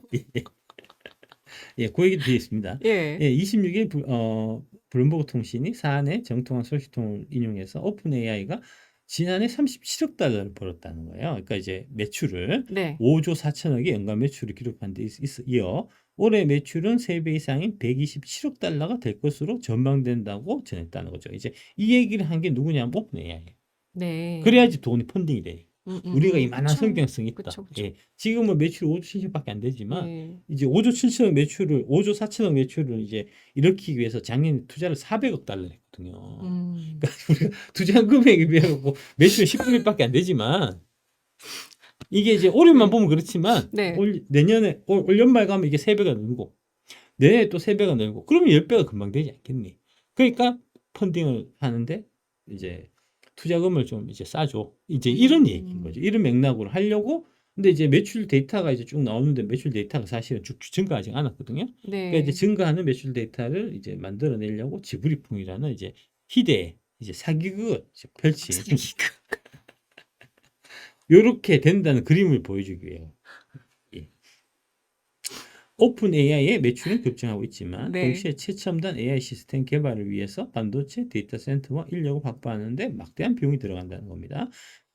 예, 그 얘기도 되어 있습니다. 예. 26일 블룸버그 통신이 사안의 정통한 소식통을 인용해서 오픈 AI가 지난해 37억 달러를 벌었다는 거예요. 그러니까 이제 매출을 네. 5조 4천억의 연간 매출을 기록한 데 이어 올해 매출은 3배 이상인 127억 달러가 될 것으로 전망된다고 전했다는 거죠. 이제 이 얘기를 한 게 누구냐면 오픈 AI예요. 네. 그래야지 돈이 펀딩이 돼. 우리가 이만한 그쵸. 성장성이 있다. 그쵸. 예. 지금은 매출 5조 7천밖에 안 되지만 예. 이제 5조 7천억 매출을 5조 4천억 매출을 이제 일으키기 위해서 작년에 투자를 400억 달러 했거든요. 그러니까 우리가 투자한 금액에 비해 갖고 매출은 10분의 1밖에 안 되지만 이게 이제 올해만 보면 그렇지만 네. 내년에 올 연말 가면 이게 3배가 늘고 내년에 또 3배가 늘고 그러면 10배가 금방 되지 않겠니? 그러니까 펀딩을 하는데 이제 투자금을 좀 이제 싸줘. 이제 이런 얘기인 거죠. 이런 맥락으로 하려고. 근데 이제 매출 데이터가 이제 쭉 나오는데 매출 데이터가 사실은 쭉 증가하지 않았거든요. 네. 그러니까 이제 증가하는 매출 데이터를 이제 만들어내려고 지브리풍이라는 이제 희대의 이제 사기극을 펼친 요렇게 된다는 그림을 보여주기 위해요. 예. 오픈 AI의 매출은 급증하고 있지만 네. 동시에 최첨단 AI 시스템 개발을 위해서 반도체 데이터 센터와 인력을 확보하는 데 막대한 비용이 들어간다는 겁니다.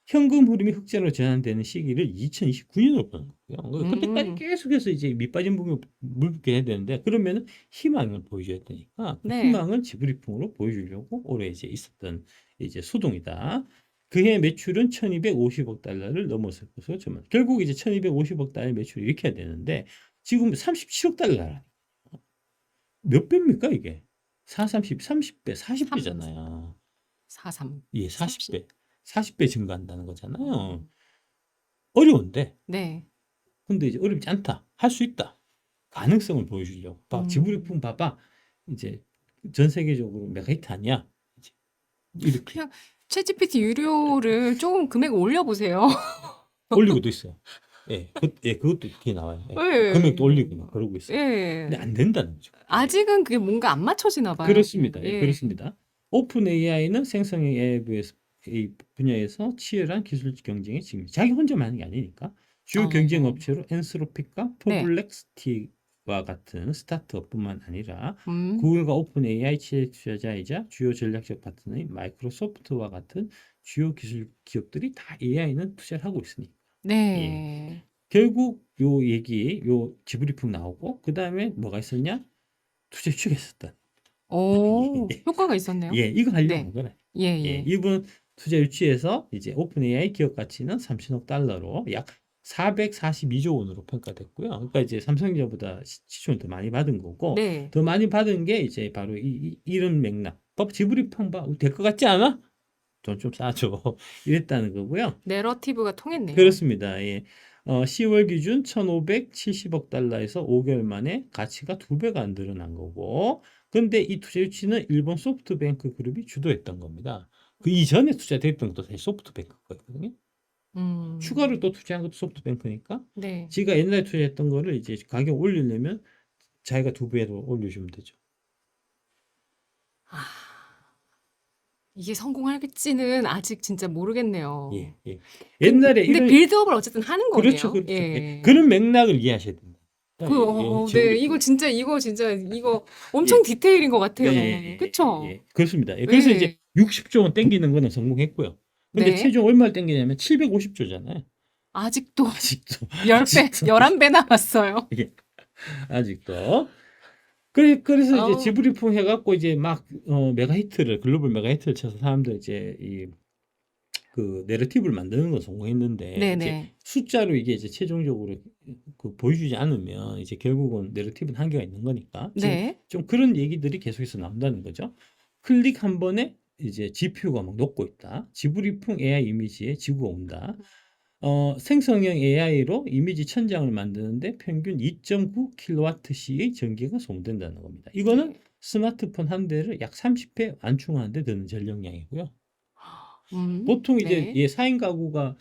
현금 흐름이 흑자로 전환되는 시기를 2029년으로 보는 거고요. 그때까지 계속해서 이제 밑빠진 물 붓게 해야 되는데 그러면은 희망을 보여줘야 되니까 그 네. 희망을 지브리풍으로 보여주려고 올해 이제 있었던 이제 소동이다. 그해 매출은 1250억 달러를 넘었을 것으로 전망. 결국 이제 1250억 달러 매출을 이렇게 해야 되는데 지금 37억 달러라. 몇 배입니까 이게? 30배, 40배잖아요. 43. 예, 40배. 40배 증가한다는 거잖아요. 어려운데. 네. 근데 이제 어렵지 않다. 할 수 있다. 가능성을 보여주려고. 지브리풍 봐봐. 이제 전 세계적으로 메가히트 아니야. 이제 이렇게 그냥 챗GPT 유료를 조금 금액 올려보세요. 올리고도 있어요. 그것도 이렇게 나와요. 예. 금액도 올리고 막 그러고 있어요. 근데 예. 안 된다는 거죠. 아직은 그게 뭔가 안 맞춰지나 봐요. 그렇습니다. 예. 그렇습니다. 오픈 AI는 생성형 AI 이 분야에서 치열한 기술 경쟁에 지금 자기 혼자만 하는 게 아니니까 주요 경쟁 업체로 엔스로픽과 네. 퍼블렉스티와 같은 스타트업뿐만 아니라 음. 구글과 오픈 AI 투자자이자 주요 전략적 파트너인 마이크로소프트와 같은 주요 기술 기업들이 다 AI는 투자를 하고 있으니까. 네. 결국 요 지브리풍 나오고 그 다음에 뭐가 있었냐? 투자 유치했었다. 효과가 있었네요. 이거 하려고 네. 한 거네. 예. 이번 투자 유치해서 이제 오픈 AI 기업 가치는 3천억 달러로 약 442조 원으로 평가됐고요. 그러니까 이제 삼성전자보다 시총을 더 많이 받은 거고, 네. 더 많이 받은 게 이제 바로 이런 맥락. 지브리풍 될 것 같지 않아? 돈 좀 싸줘. 이랬다는 거고요. 내러티브가 통했네요. 그렇습니다. 10월 기준 1,570억 달러에서 5개월 만에 가치가 2배가 안 늘어난 거고, 근데 이 투자 유치는 일본 소프트뱅크 그룹이 주도했던 겁니다. 그 이전에 투자됐던 것도 사실 소프트뱅크 거였거든요. 추가로 또 투자한 것도 소프트뱅크니까, 네. 지가 옛날에 투자했던 거를 이제 가격 올리려면 자기가 2배로 올려주면 되죠. 이게 성공할지는 아직 진짜 모르겠네요. 옛날에 근데 빌드업을 어쨌든 하는 거네요. 그렇죠. 그런 맥락을 이해하셔야 됩니다. 네, 이거 진짜 엄청 디테일인 것 같아요. 그쵸? 그렇습니다. 그래서 이제 60조 원 땡기는 거는 성공했고요. 근데 네. 최종 얼마를 땡기냐면 750조잖아요. 아직도 10배, 11배 남았어요. 아직도. 그래서 아우. 이제 지브리풍 해갖고 이제 막 글로벌 메가 히트를 쳐서 사람들 이제 그 내러티브를 만드는 건 성공했는데, 네네. 이제 숫자로 이게 이제 최종적으로 보여주지 않으면 이제 결국은 내러티브는 한계가 있는 거니까 지금 네. 좀 그런 얘기들이 계속해서 나온다는 거죠. 클릭 한 번에 이제 GPU가 막 녹고 있다. 지브리풍 AI 이미지에 지구가 온다. 생성형 AI로 이미지 천장을 만드는데 평균 2.9kWh의 전기가 소모된다는 겁니다. 이거는 스마트폰 한 대를 약 30회 완충하는 데 드는 전력량이고요. 보통 이제 4인 가구가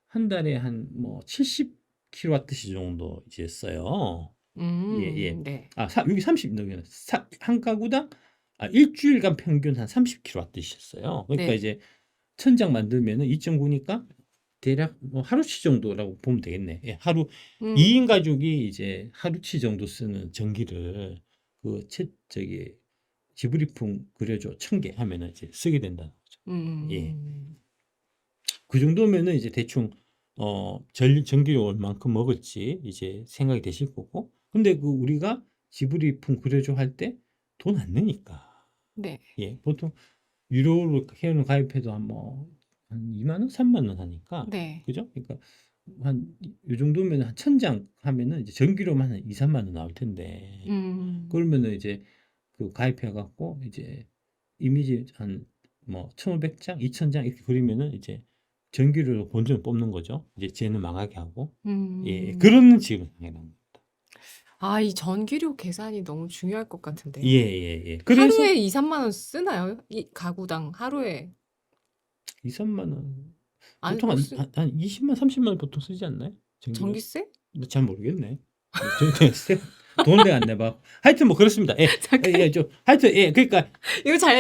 한 달에 한 뭐 70kWh 정도 이제 써요. 네. 여기 30, 한 가구당 일주일간 평균 한 30kWh 써요. 그러니까 네. 이제 천장 만들면은 2.9니까 대략 뭐 하루치 정도라고 보면 되겠네. 하루 2인 가족이 이제 하루치 정도 쓰는 전기를 지브리풍 그려줘 1000개 하면은 이제 쓰게 된다는 거죠. 그 정도면은 이제 대충 전기료 얼만큼 먹을지 이제 생각이 되실 거고. 근데 우리가 지브리풍 그려줘 할 때 돈 안 내니까. 네. 보통 유료로 회원을 가입해도 한 2만 원, 3만 원 하니까. 네. 그죠? 그러니까 이 정도면 한 1000장 하면은 이제 전기료만 한 2, 3만 원 나올 텐데. 그러면은 이제 가입해 갖고 이제 이미지 한 1,500장, 2,000장 이렇게 그리면은 이제 전기료로 본전을 뽑는 거죠. 이제 쟤는 망하게 하고. 그런 지금 상황이랍니다. 이 전기료 계산이 너무 중요할 것 같은데요. 그래서 하루에 2, 3만 원 쓰나요? 이 가구당 하루에 2, 3만 원. 안 보통 한 쓰- 20만, 30만 원 보통 쓰지 않나요? 전기세? 잘 모르겠네. 돈을 내가 안 내봐. 하여튼 뭐 그렇습니다. 하여튼 그러니까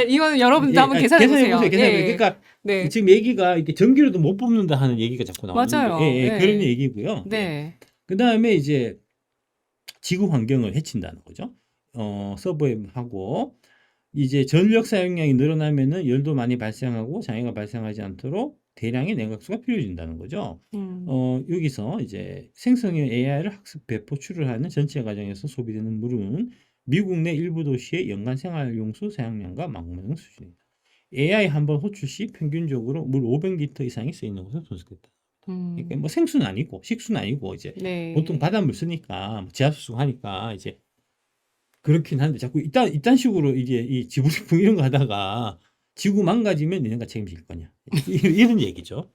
이거는 여러분도 한번 계산해 보세요. 그러니까 네. 지금 얘기가 이렇게 전기료도 못 뽑는다 하는 얘기가 자꾸 나오는데, 맞아요. 그런 얘기고요. 네. 그 다음에 이제 지구 환경을 해친다는 거죠. 서버하고 이제 전력 사용량이 늘어나면은 열도 많이 발생하고 장애가 발생하지 않도록 대량의 냉각수가 필요해진다는 거죠. 여기서 이제 생성형 AI를 학습, 배포, 출을하는 전체 과정에서 소비되는 물은 미국 내 일부 도시의 연간 생활용수 사용량과 맞먹는 수준입니다. AI 한 번 호출 시 평균적으로 물 500리터 이상이 쓰이는 것으로 분석됐다. 그러니까 뭐 생수는 아니고 식수는 아니고 이제 보통 바닷물 쓰니까 지하수수 하니까 이제 그렇긴 한데 자꾸 이딴 식으로 이제 이 지브리풍 이런 거 하다가 지구 망가지면 얘네가 책임질 거냐 이런 얘기죠.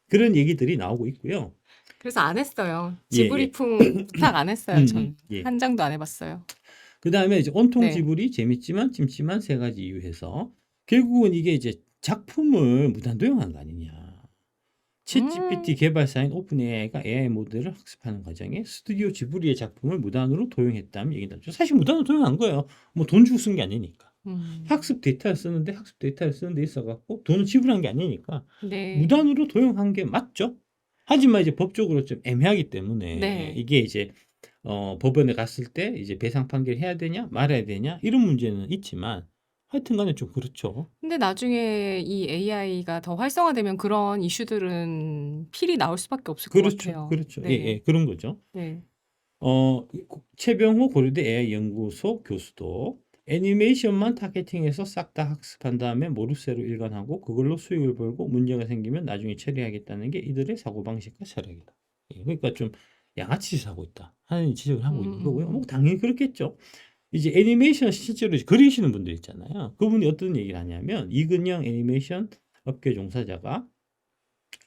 그런 얘기들이 나오고 있고요. 그래서 안 했어요. 지브리풍 부탁 안 했어요. 전 한 장도 안 해봤어요. 그 다음에 이제 온통 지브리 재밌지만 찜찜한 세 가지 이유에서 결국은 이게 이제 작품을 무단 도용한 거 아니냐. 챗GPT 음. 개발사인 오픈AI가 AI 모델을 학습하는 과정에 스튜디오 지브리의 작품을 무단으로 도용했다는 얘기다. 사실 무단으로 도용한 거예요. 뭐 돈 주고 쓴 게 아니니까. 음. 학습 데이터를 쓰는데 학습 데이터를 쓰는 데 있어 갖고 돈을 지불한 게 아니니까 네. 무단으로 도용한 게 맞죠. 하지만 이제 법적으로 좀 애매하기 때문에 네. 이게 이제 법원에 갔을 때 이제 배상 판결해야 되냐 말아야 되냐 이런 문제는 있지만 하여튼 간에 좀 그렇죠. 근데 나중에 이 AI가 더 활성화되면 그런 이슈들은 필히 나올 수밖에 없을 것 그렇죠. 같아요. 그렇죠. 네. 예예. 그런 거죠. 네. 최병호 고려대 AI 연구소 교수도 애니메이션만 타겟팅해서 싹 다 학습한 다음에 모르쇠로 일관하고 그걸로 수익을 벌고 문제가 생기면 나중에 처리하겠다는 게 이들의 사고방식과 철학이다. 예, 그러니까 좀 양아치 짓을 하고 있다 하는 지적을 하고 있는 거고요. 뭐 음. 당연히 그렇겠죠. 이제 애니메이션 실제로 이제 그리시는 분들 있잖아요. 그분이 어떤 얘기를 하냐면 이근영 애니메이션 업계 종사자가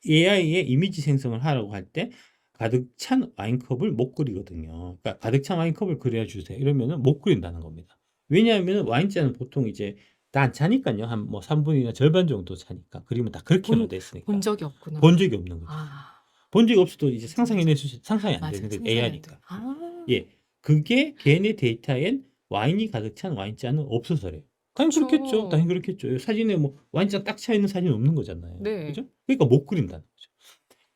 AI의 이미지 생성을 하라고 할 때 가득 찬 와인컵을 못 그리거든요. 그러니까 가득 찬 와인컵을 그려 주세요. 이러면은 못 그린다는 겁니다. 왜냐하면 와인잔은 보통 이제 다 안 차니까요. 한 뭐 3분이나 절반 정도 차니까. 그림은 다 그렇게만 본 돼 본 있으니까. 적이 없구나. 본 적이 없는 거죠. 아. 본 적이 없어도 이제 맞아, 맞아. 상상해낼 수 상상이 안 맞아. 되는 게 상상이 안 돼. AI니까. 아. 예. 그게 걔네 데이터엔 와인이 가득 찬 와인잔은 없어서래요. 당연히 그렇겠죠. 그쵸. 당연히 그렇겠죠. 사진에 뭐 와인잔 딱 차 있는 사진은 없는 거잖아요. 네. 그죠? 그러니까 못 그린다는 거죠.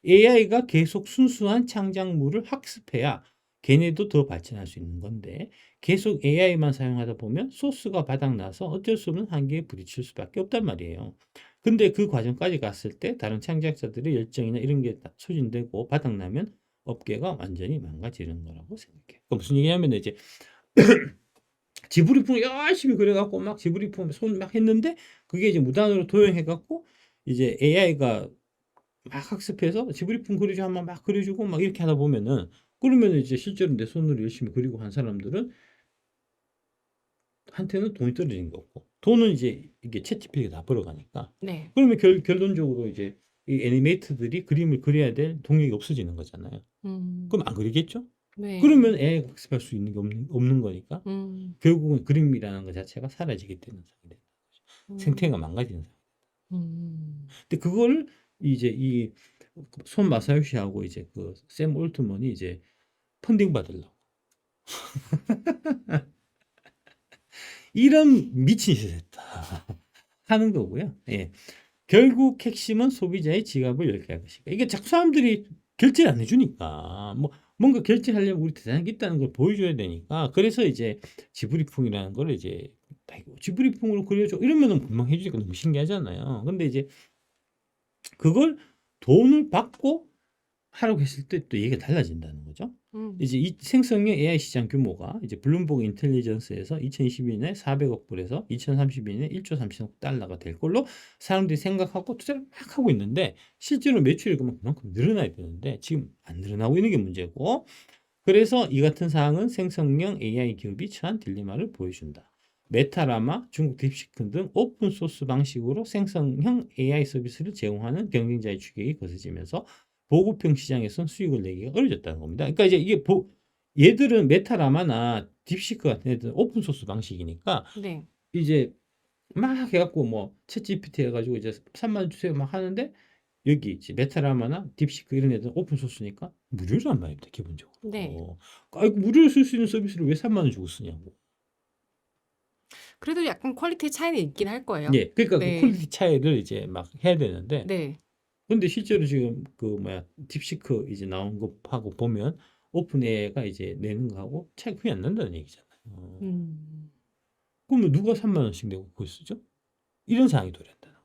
AI가 계속 순수한 창작물을 학습해야 걔네도 더 발전할 수 있는 건데 계속 AI만 사용하다 보면 소스가 바닥나서 어쩔 수 없는 한계에 부딪힐 수밖에 없단 말이에요. 근데 그 과정까지 갔을 때 다른 창작자들의 열정이나 이런 게 다 소진되고 바닥나면 업계가 완전히 망가지는 거라고 생각해요. 그러니까 무슨 얘기냐면 이제 지브리풍 열심히 그려갖고 막 지브리풍 손 막 했는데 그게 이제 무단으로 도용해갖고 이제 AI가 막 학습해서 지브리풍 그려줘 하면 막 그려주고 막 이렇게 하다 보면은 그러면 이제 실제로 내 손으로 열심히 그리고 한 사람들은 한테는 돈이 떨어진 거고 돈은 이제 이게 챗GPT가 다 벌어가니까 네. 그러면 결론적으로 이제 이 애니메이터들이 그림을 그려야 될 동력이 없어지는 거잖아요. 그럼 안 그리겠죠? 네. 그러면 AI가 학습할 수 있는 게 없는 거니까 음. 결국은 그림이라는 것 자체가 사라지게 되는 상황이 되는 거죠. 생태계가 음. 망가지는 상황. 음. 근데 그걸 이제 이 손 마사요시하고 이제 그 샘 올트먼이 이제 펀딩 받으려고 이런 미친 짓을 했다 하는 거고요. 예. 결국 핵심은 소비자의 지갑을 열게 할 것이다. 이게 자꾸 사람들이 결제를 안 해주니까 뭐 뭔가 결제하려면 우리 대단한 게 있다는 걸 보여줘야 되니까 그래서 이제 지브리풍이라는 걸 이제 지브리풍으로 그려줘 이러면은 금방 해주니까 너무 신기하잖아요. 근데 이제 그걸 돈을 받고 하라고 했을 때 또 얘기가 달라진다는 거죠. 음. 이제 이 생성형 AI 시장 규모가 이제 블룸버그 인텔리전스에서 2022년에 400억 불에서 2032년에 1조 3천억 달러가 될 걸로 사람들이 생각하고 투자를 막 하고 있는데 실제로 매출이 그만큼 늘어나야 되는데 지금 안 늘어나고 있는 게 문제고 그래서 이 같은 사항은 생성형 AI 기업이 처한 딜레마를 보여준다. 메타라마, 중국 딥시크 등 오픈 소스 방식으로 생성형 AI 서비스를 제공하는 경쟁자의 추격이 거세지면서 보급형 시장에선 수익을 내기가 어려졌다는 겁니다. 그러니까 이제 이게 얘들은 메타라마나 딥시크 같은 애들은 오픈 소스 방식이니까 네. 이제 막 해갖고 뭐 챗GPT 해가지고 이제 3만 원 주세요 막 하는데 여기 이제 메타라마나 딥시크 이런 애들은 오픈 소스니까 무료로 한 말입니다 기본적으로. 네. 아이고 무료로 쓸 수 있는 서비스를 왜 3만 원 주고 쓰냐고. 그래도 약간 퀄리티 차이는 있긴 할 거예요. 예, 그러니까 그 네. 퀄리티 차이를 이제 막 해야 되는데 네. 근데 실제로 지금 그 뭐야 딥시크 이제 나온 거 하고 보면 오픈 AI가 이제 내는 거하고 차이 크게 안 난다는 얘기잖아요. 음. 그러면 누가 3만 원씩 내고 그걸 쓰죠? 이런 상황이 도래한다는 거예요.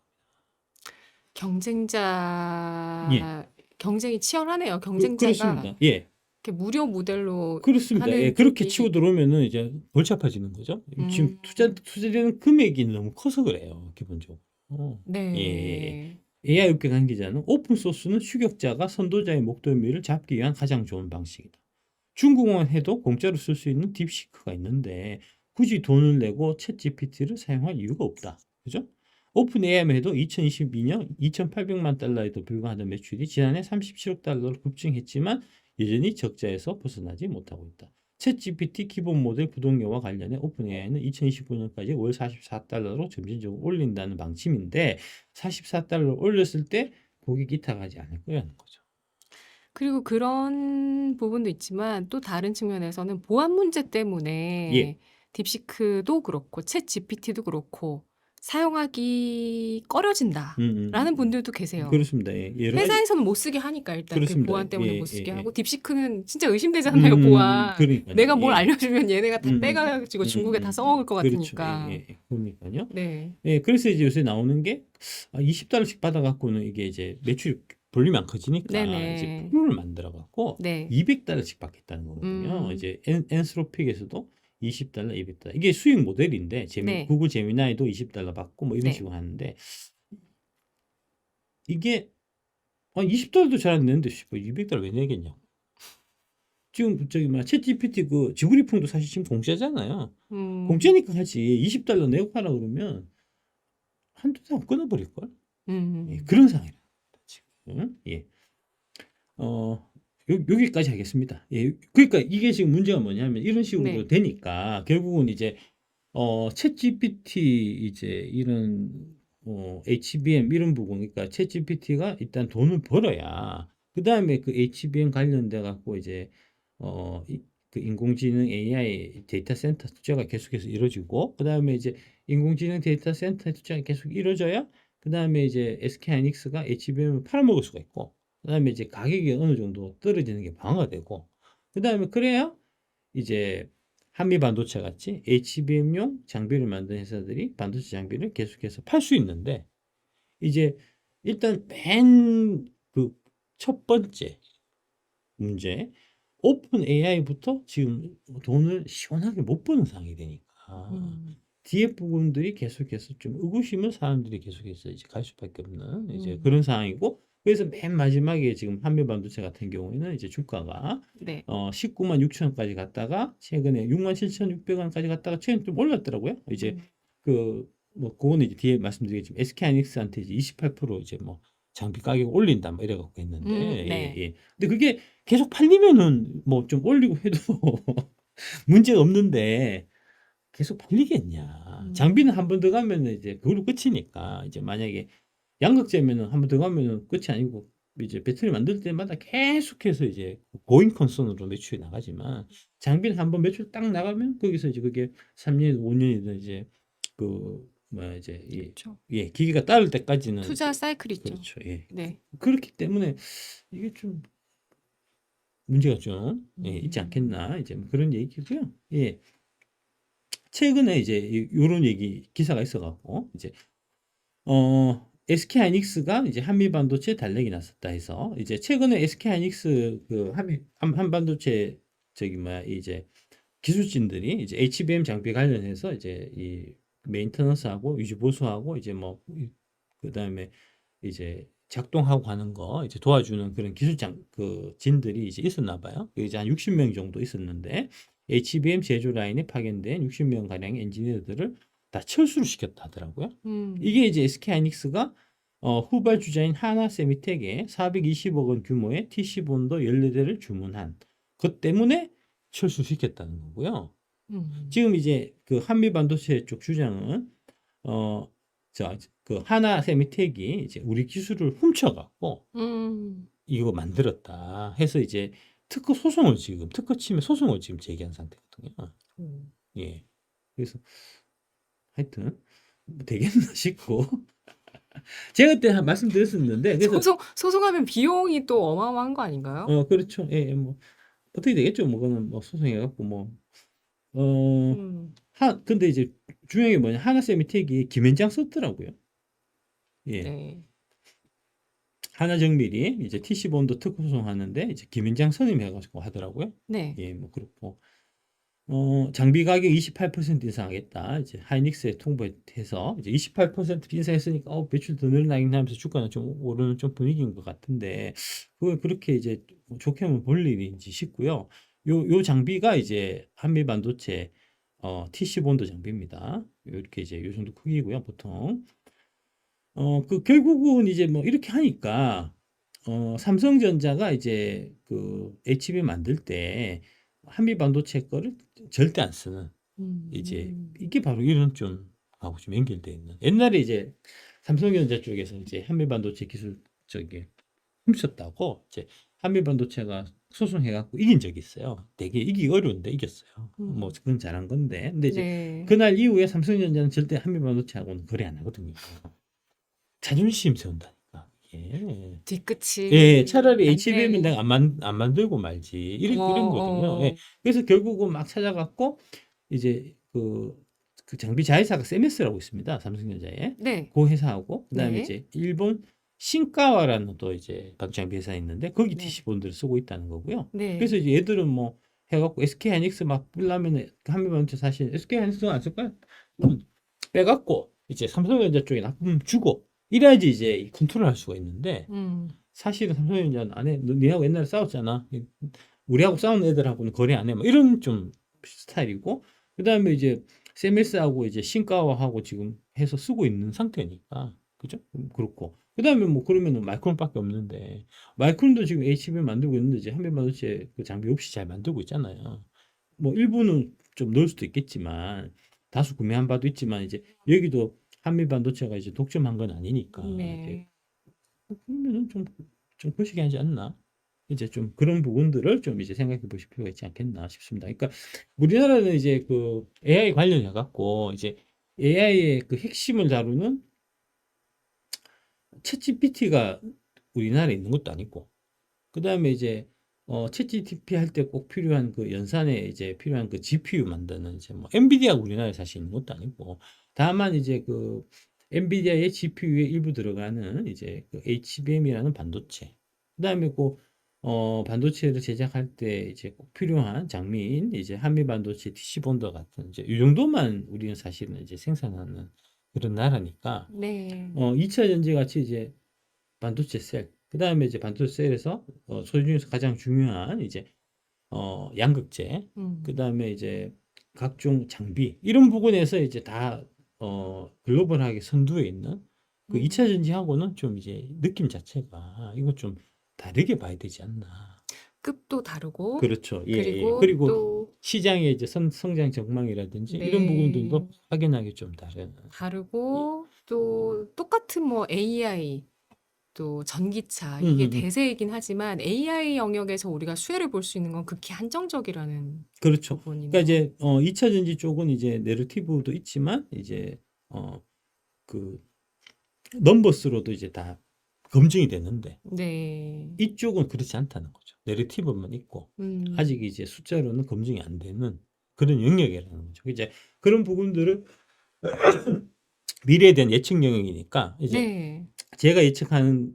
예, 경쟁이 치열하네요. 경쟁자가 그렇습니다. 예, 이렇게 무료 모델로 그렇습니다. 예, 하는 그렇게 쪽이 치고 들어오면은 이제 골치 아파지는 거죠. 지금 투자되는 금액이 너무 커서 그래요, 기본적으로. 예, 예. 네. AI 업계 관계자는 오픈 소스는 추격자가 선도자의 목덜미를 잡기 위한 가장 좋은 방식이다. 중국어만 해도 공짜로 쓸 수 있는 딥시크가 있는데 굳이 돈을 내고 챗 GPT를 사용할 이유가 없다. 그죠? 오픈 AI만 해도 2022년 2,800만 달러에도 불과하던 매출이 지난해 37억 달러로 급증했지만 여전히 적자에서 벗어나지 못하고 있다. 챗 GPT 기본 모델 구독료와 관련해 오픈 AI는 2025년까지 월 44달러로 점진적으로 올린다는 방침인데 44달러를 올렸을 때 고객 이탁하지 않을 거라는 거죠. 그리고 그런 부분도 있지만 또 다른 측면에서는 보안 문제 예. 때문에 딥시크도 그렇고 챗 GPT도 그렇고 사용하기 꺼려진다라는 분들도 계세요. 그렇습니다. 예. 여러 가지 회사에서는 못 쓰게 하니까 일단 그 그렇습니다. 보안 때문에 예, 못 쓰게 예, 예. 하고 딥시크는 진짜 의심되잖아요, 보안. 그러니까요. 내가 뭘 예. 알려주면 얘네가 다 음, 빼가지고 중국에 다 써먹을 것 그렇죠. 같으니까. 그러니까요. 네. 예, 그래서 이제 요새 나오는 게 $20씩 받아갖고는 이게 이제 매출 볼륨이 안 커지니까 이제 네네. 프로를 만들어갖고 네. $200씩 받겠다는 거거든요. 음. 이제 엔스로픽에서도 $20, $200. 이게 수익 모델인데 네. 구글 제미나이도 $20 받고 뭐 이런 네. 식으로 하는데 이게 $20도 잘 안 내는데 $200 왜 내겠냐고. 지금 저기 챗 GPT 그 지브리풍도 사실 지금 공짜잖아요. 공짜니까 하지. $20 내고 하라 그러면 한두 달 끊어버릴걸? 예, 그런 상황이라 지금. 예. 여기까지 하겠습니다. 예. 그러니까 이게 지금 문제가 뭐냐면 이런 식으로 네. 되니까 결국은 이제 챗 GPT 이제 이런 HBM 이런 부분, 그러니까 챗 GPT가 일단 돈을 벌어야 그 다음에 그 HBM 관련돼 갖고 이제 그 인공지능 AI 데이터 센터 투자가 계속해서 이루어지고 그 다음에 이제 인공지능 데이터 센터 투자가 계속 이루어져야 그 다음에 이제 SK하이닉스가 HBM을 팔아먹을 수가 있고 그 다음에 이제 가격이 어느 정도 떨어지는 게 방어가 되고 그 다음에 그래야 이제 한미 반도체 같이 HBM용 장비를 만든 회사들이 반도체 장비를 계속해서 팔 수 있는데 이제 일단 맨 그 첫 번째 문제 오픈 AI부터 지금 돈을 시원하게 못 버는 상황이 되니까 뒤에 부분들이 계속해서 좀 의구심을 사람들이 계속해서 이제 갈 수밖에 없는 이제 그런 상황이고 그래서 맨 마지막에 지금 한미 반도체 같은 경우에는 이제 주가가 네. 19만 6천 원까지 갔다가 최근에 6만 7,600원까지 갔다가 최근 좀 올랐더라고요. 이제 뭐 그거는 이제 뒤에 말씀드리겠지만 SK하이닉스한테 이제 28% 이제 뭐 장비 가격 올린다 뭐 이래 갖고 있는데 네. 예. 근데 그게 계속 팔리면은 뭐 좀 올리고 해도 문제가 없는데 계속 팔리겠냐. 장비는 한 번 들어가면 이제 그걸로 끝이니까 이제 만약에 양극재면은 한 번 들어가면은 끝이 아니고 이제 배터리 만들 때마다 계속해서 이제 고잉 컨선으로 매출이 나가지만 장비는 한 번 매출 딱 나가면 거기서 이제 그게 3년이든 5년이든 이제 그 뭐야 이제 그렇죠. 예, 기계가 따를 때까지는 투자 사이클이 있죠. 그렇죠. 예. 네. 그렇기 때문에 이게 좀 문제가 좀 있지 않겠나 이제 뭐 그런 얘기고요. 예. 최근에 이제 요런 얘기 기사가 있어갖고 이제 SK하이닉스가 이제 한미 반도체 달렉이 났었다 해서 이제 최근에 SK하이닉스 그 한반도체 저기 뭐야 이제 기술진들이 이제 HBM 장비 관련해서 이제 이 메인터넌스하고 유지 보수하고 이제 뭐 그다음에 이제 작동하고 하는 거 이제 도와주는 그런 기술장 그 진들이 이제 있었나 봐요. 이제 한 60명 정도 있었는데 HBM 제조 라인에 파견된 60명 가량의 엔지니어들을 다 철수를 시켰다 하더라고요. 이게 이제 SK하이닉스가 후발 주자인 하나세미텍에 420억 원 규모의 TC본도 14대를 주문한 것 때문에 철수시켰다는 거고요. 지금 이제 그 한미 반도체 쪽 주장은 그 하나세미텍이 이제 우리 기술을 훔쳐갖고 이거 만들었다 해서 이제 특허 침해 소송을 지금 제기한 상태거든요. 예. 그래서 하여튼 뭐 되겠나 싶고 제가 그때 말씀드렸었는데 그래서 소송하면 비용이 또 어마어마한 거 아닌가요? 그렇죠. 예, 뭐 어떻게 되겠죠. 뭐 그거는 뭐 소송해갖고 뭐 근데 이제 중요한 게 뭐냐 하나세미텍이 김앤장 썼더라고요. 예. 네. 하나정밀이 이제 TC본도 특허 소송하는데 이제 김앤장 선임해가지고 하더라고요. 네. 예, 뭐 그렇고 장비 가격 28% 인상하겠다. 이제 하이닉스에 통보해서 이제 28% 인상했으니까 매출 더 늘어나긴 하면서 주가는 좀 오르는 좀 분위기인 것 같은데 그걸 그렇게 이제 좋게만 볼 일인지 싶고요. 요 장비가 이제 한미 반도체 TC본도 장비입니다. 이렇게 이제 요 정도 크기고요, 보통. 그 결국은 이제 뭐 이렇게 하니까 삼성전자가 이제 그 HBM 만들 때 한미 반도체 거를 절대 안 쓰는 이제 이게 바로 이런 좀 하고 좀 연결돼 있는 옛날에 이제 삼성전자 쪽에서 이제 한미 반도체 기술 저기 훔쳤다고 이제 한미반도체가 소송해갖고 이긴 적이 있어요. 되게 이기기 어려운데 이겼어요. 뭐 그건 잘한 건데. 근데 이제 네. 그날 이후에 삼성전자는 절대 한미반도체하고는 거래 안 하거든요. 자존심 세운다니까. 예. 뒤끝이 예, 차라리 안 HBM은 네. 내가 안 만들고 말지. 이런 거거든요. 예. 어. 그래서 결국은 막 찾아갖고 이제 그 장비 자회사가 세메스라고 있습니다. 삼성전자에. 네. 그 회사하고 그다음에 네. 이제 일본 신카와라는 또 이제 반도장비 회사 있는데 거기 네. TC본드를 쓰고 있다는 거고요. 네. 그래서 이제 얘들은 뭐 해갖고 SK하이닉스 막 뿌려면 한미반도체 사실 SK하이닉스는 안 쓸까요? 빼갖고 이제 삼성전자 쪽에 납품 주고 이래야지 이제 이 컨트롤할 수가 있는데 사실은 삼성전자는 안 해. 니하고 옛날에 싸웠잖아. 우리하고 싸우는 애들하고는 거래 안 해. 뭐 이런 좀 스타일이고 그다음에 이제 세메스하고 이제 신가와하고 지금 해서 쓰고 있는 상태니까 그죠? 그렇고 그다음에 뭐 그러면은 마이크론밖에 없는데 마이크론도 지금 HBM 만들고 있는데 이제 한미반도체 그 장비 없이 잘 만들고 있잖아요. 뭐 일부는 좀 넣을 수도 있겠지만 다수 구매한 바도 있지만 이제 여기도 한미반도체가 이제 독점한 건 아니니까 이제 네. 그러면은 좀 거시기 하지 않나? 이제 좀 그런 부분들을 좀 이제 생각해 보실 필요가 있지 않겠나 싶습니다. 그러니까 우리나라는 이제 그 AI 관련해 갖고 이제 AI의 그 핵심을 다루는 챗GPT가 우리나라에 있는 것도 아니고 그다음에 이제 챗GPT 할 때 꼭 필요한 그 연산에 이제 필요한 그 GPU 만드는 이제 뭐 엔비디아가 우리나라에 사실 있는 것도 아니고 다만 이제 그 엔비디아의 GPU에 일부 들어가는 이제 그 HBM이라는 반도체 그다음에 그 반도체를 제작할 때 이제 꼭 필요한 장비인 이제 한미 반도체 TC본드 같은 이제 이 정도만 우리는 사실은 이제 생산하는 그런 나라니까 네. 2차 전지 같이 이제 반도체 셀, 그 다음에 이제 반도체 셀에서 소재 중에서 가장 중요한 이제 양극재, 그 다음에 이제 각종 장비 이런 부분에서 이제 다 글로벌하게 선두에 있는 그 2차 전지하고는 좀 이제 느낌 자체가 이거 좀 다르게 봐야 되지 않나. 급도 다르고 그렇죠. 예, 예. 그리고 그리고 또 시장의 이제 성장 전망이라든지 이런 부분들도 네. 확연하게 좀 다른. 예. 다르고 또 똑같은 뭐 AI 또 전기차 이게 대세이긴 하지만 AI 영역에서 우리가 수혜를 볼 수 있는 건 극히 한정적이라는 그렇죠. 그러니까 부분이네요. 이제 2차 전지 쪽은 이제 내러티브도 있지만 이제 그 넘버스로도 이제 다 검증이 되는데 네. 이쪽은 그렇지 않다는 거죠. 내러티브만 있고 음. 아직 이제 숫자로는 검증이 안 되는 그런 영역이라는 거죠. 이제 그런 부분들을 미래에 대한 예측 영역이니까 이제 네. 제가 예측하는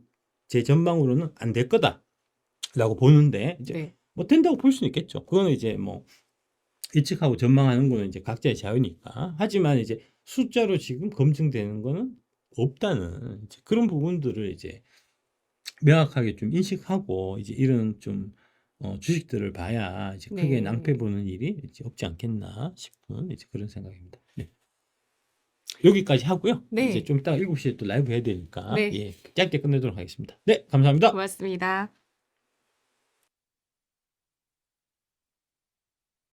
제 전망으로는 안 될 거다라고 보는데 이제 네. 뭐 된다고 볼 수는 있겠죠. 그거는 이제 뭐 예측하고 전망하는 거는 이제 각자의 자유니까. 하지만 이제 숫자로 지금 검증되는 거는 없다는 이제 그런 부분들을 이제 명확하게 좀 인식하고 이제 이런 좀 주식들을 봐야 이제 크게 낭패 네. 보는 일이 이제 없지 않겠나 싶은 이제 그런 생각입니다. 네. 여기까지 하고요. 이제 네. 좀 이따가 7시에 또 라이브 해야 되니까 네. 예, 짧게 끝내도록 하겠습니다. 네, 감사합니다. 고맙습니다.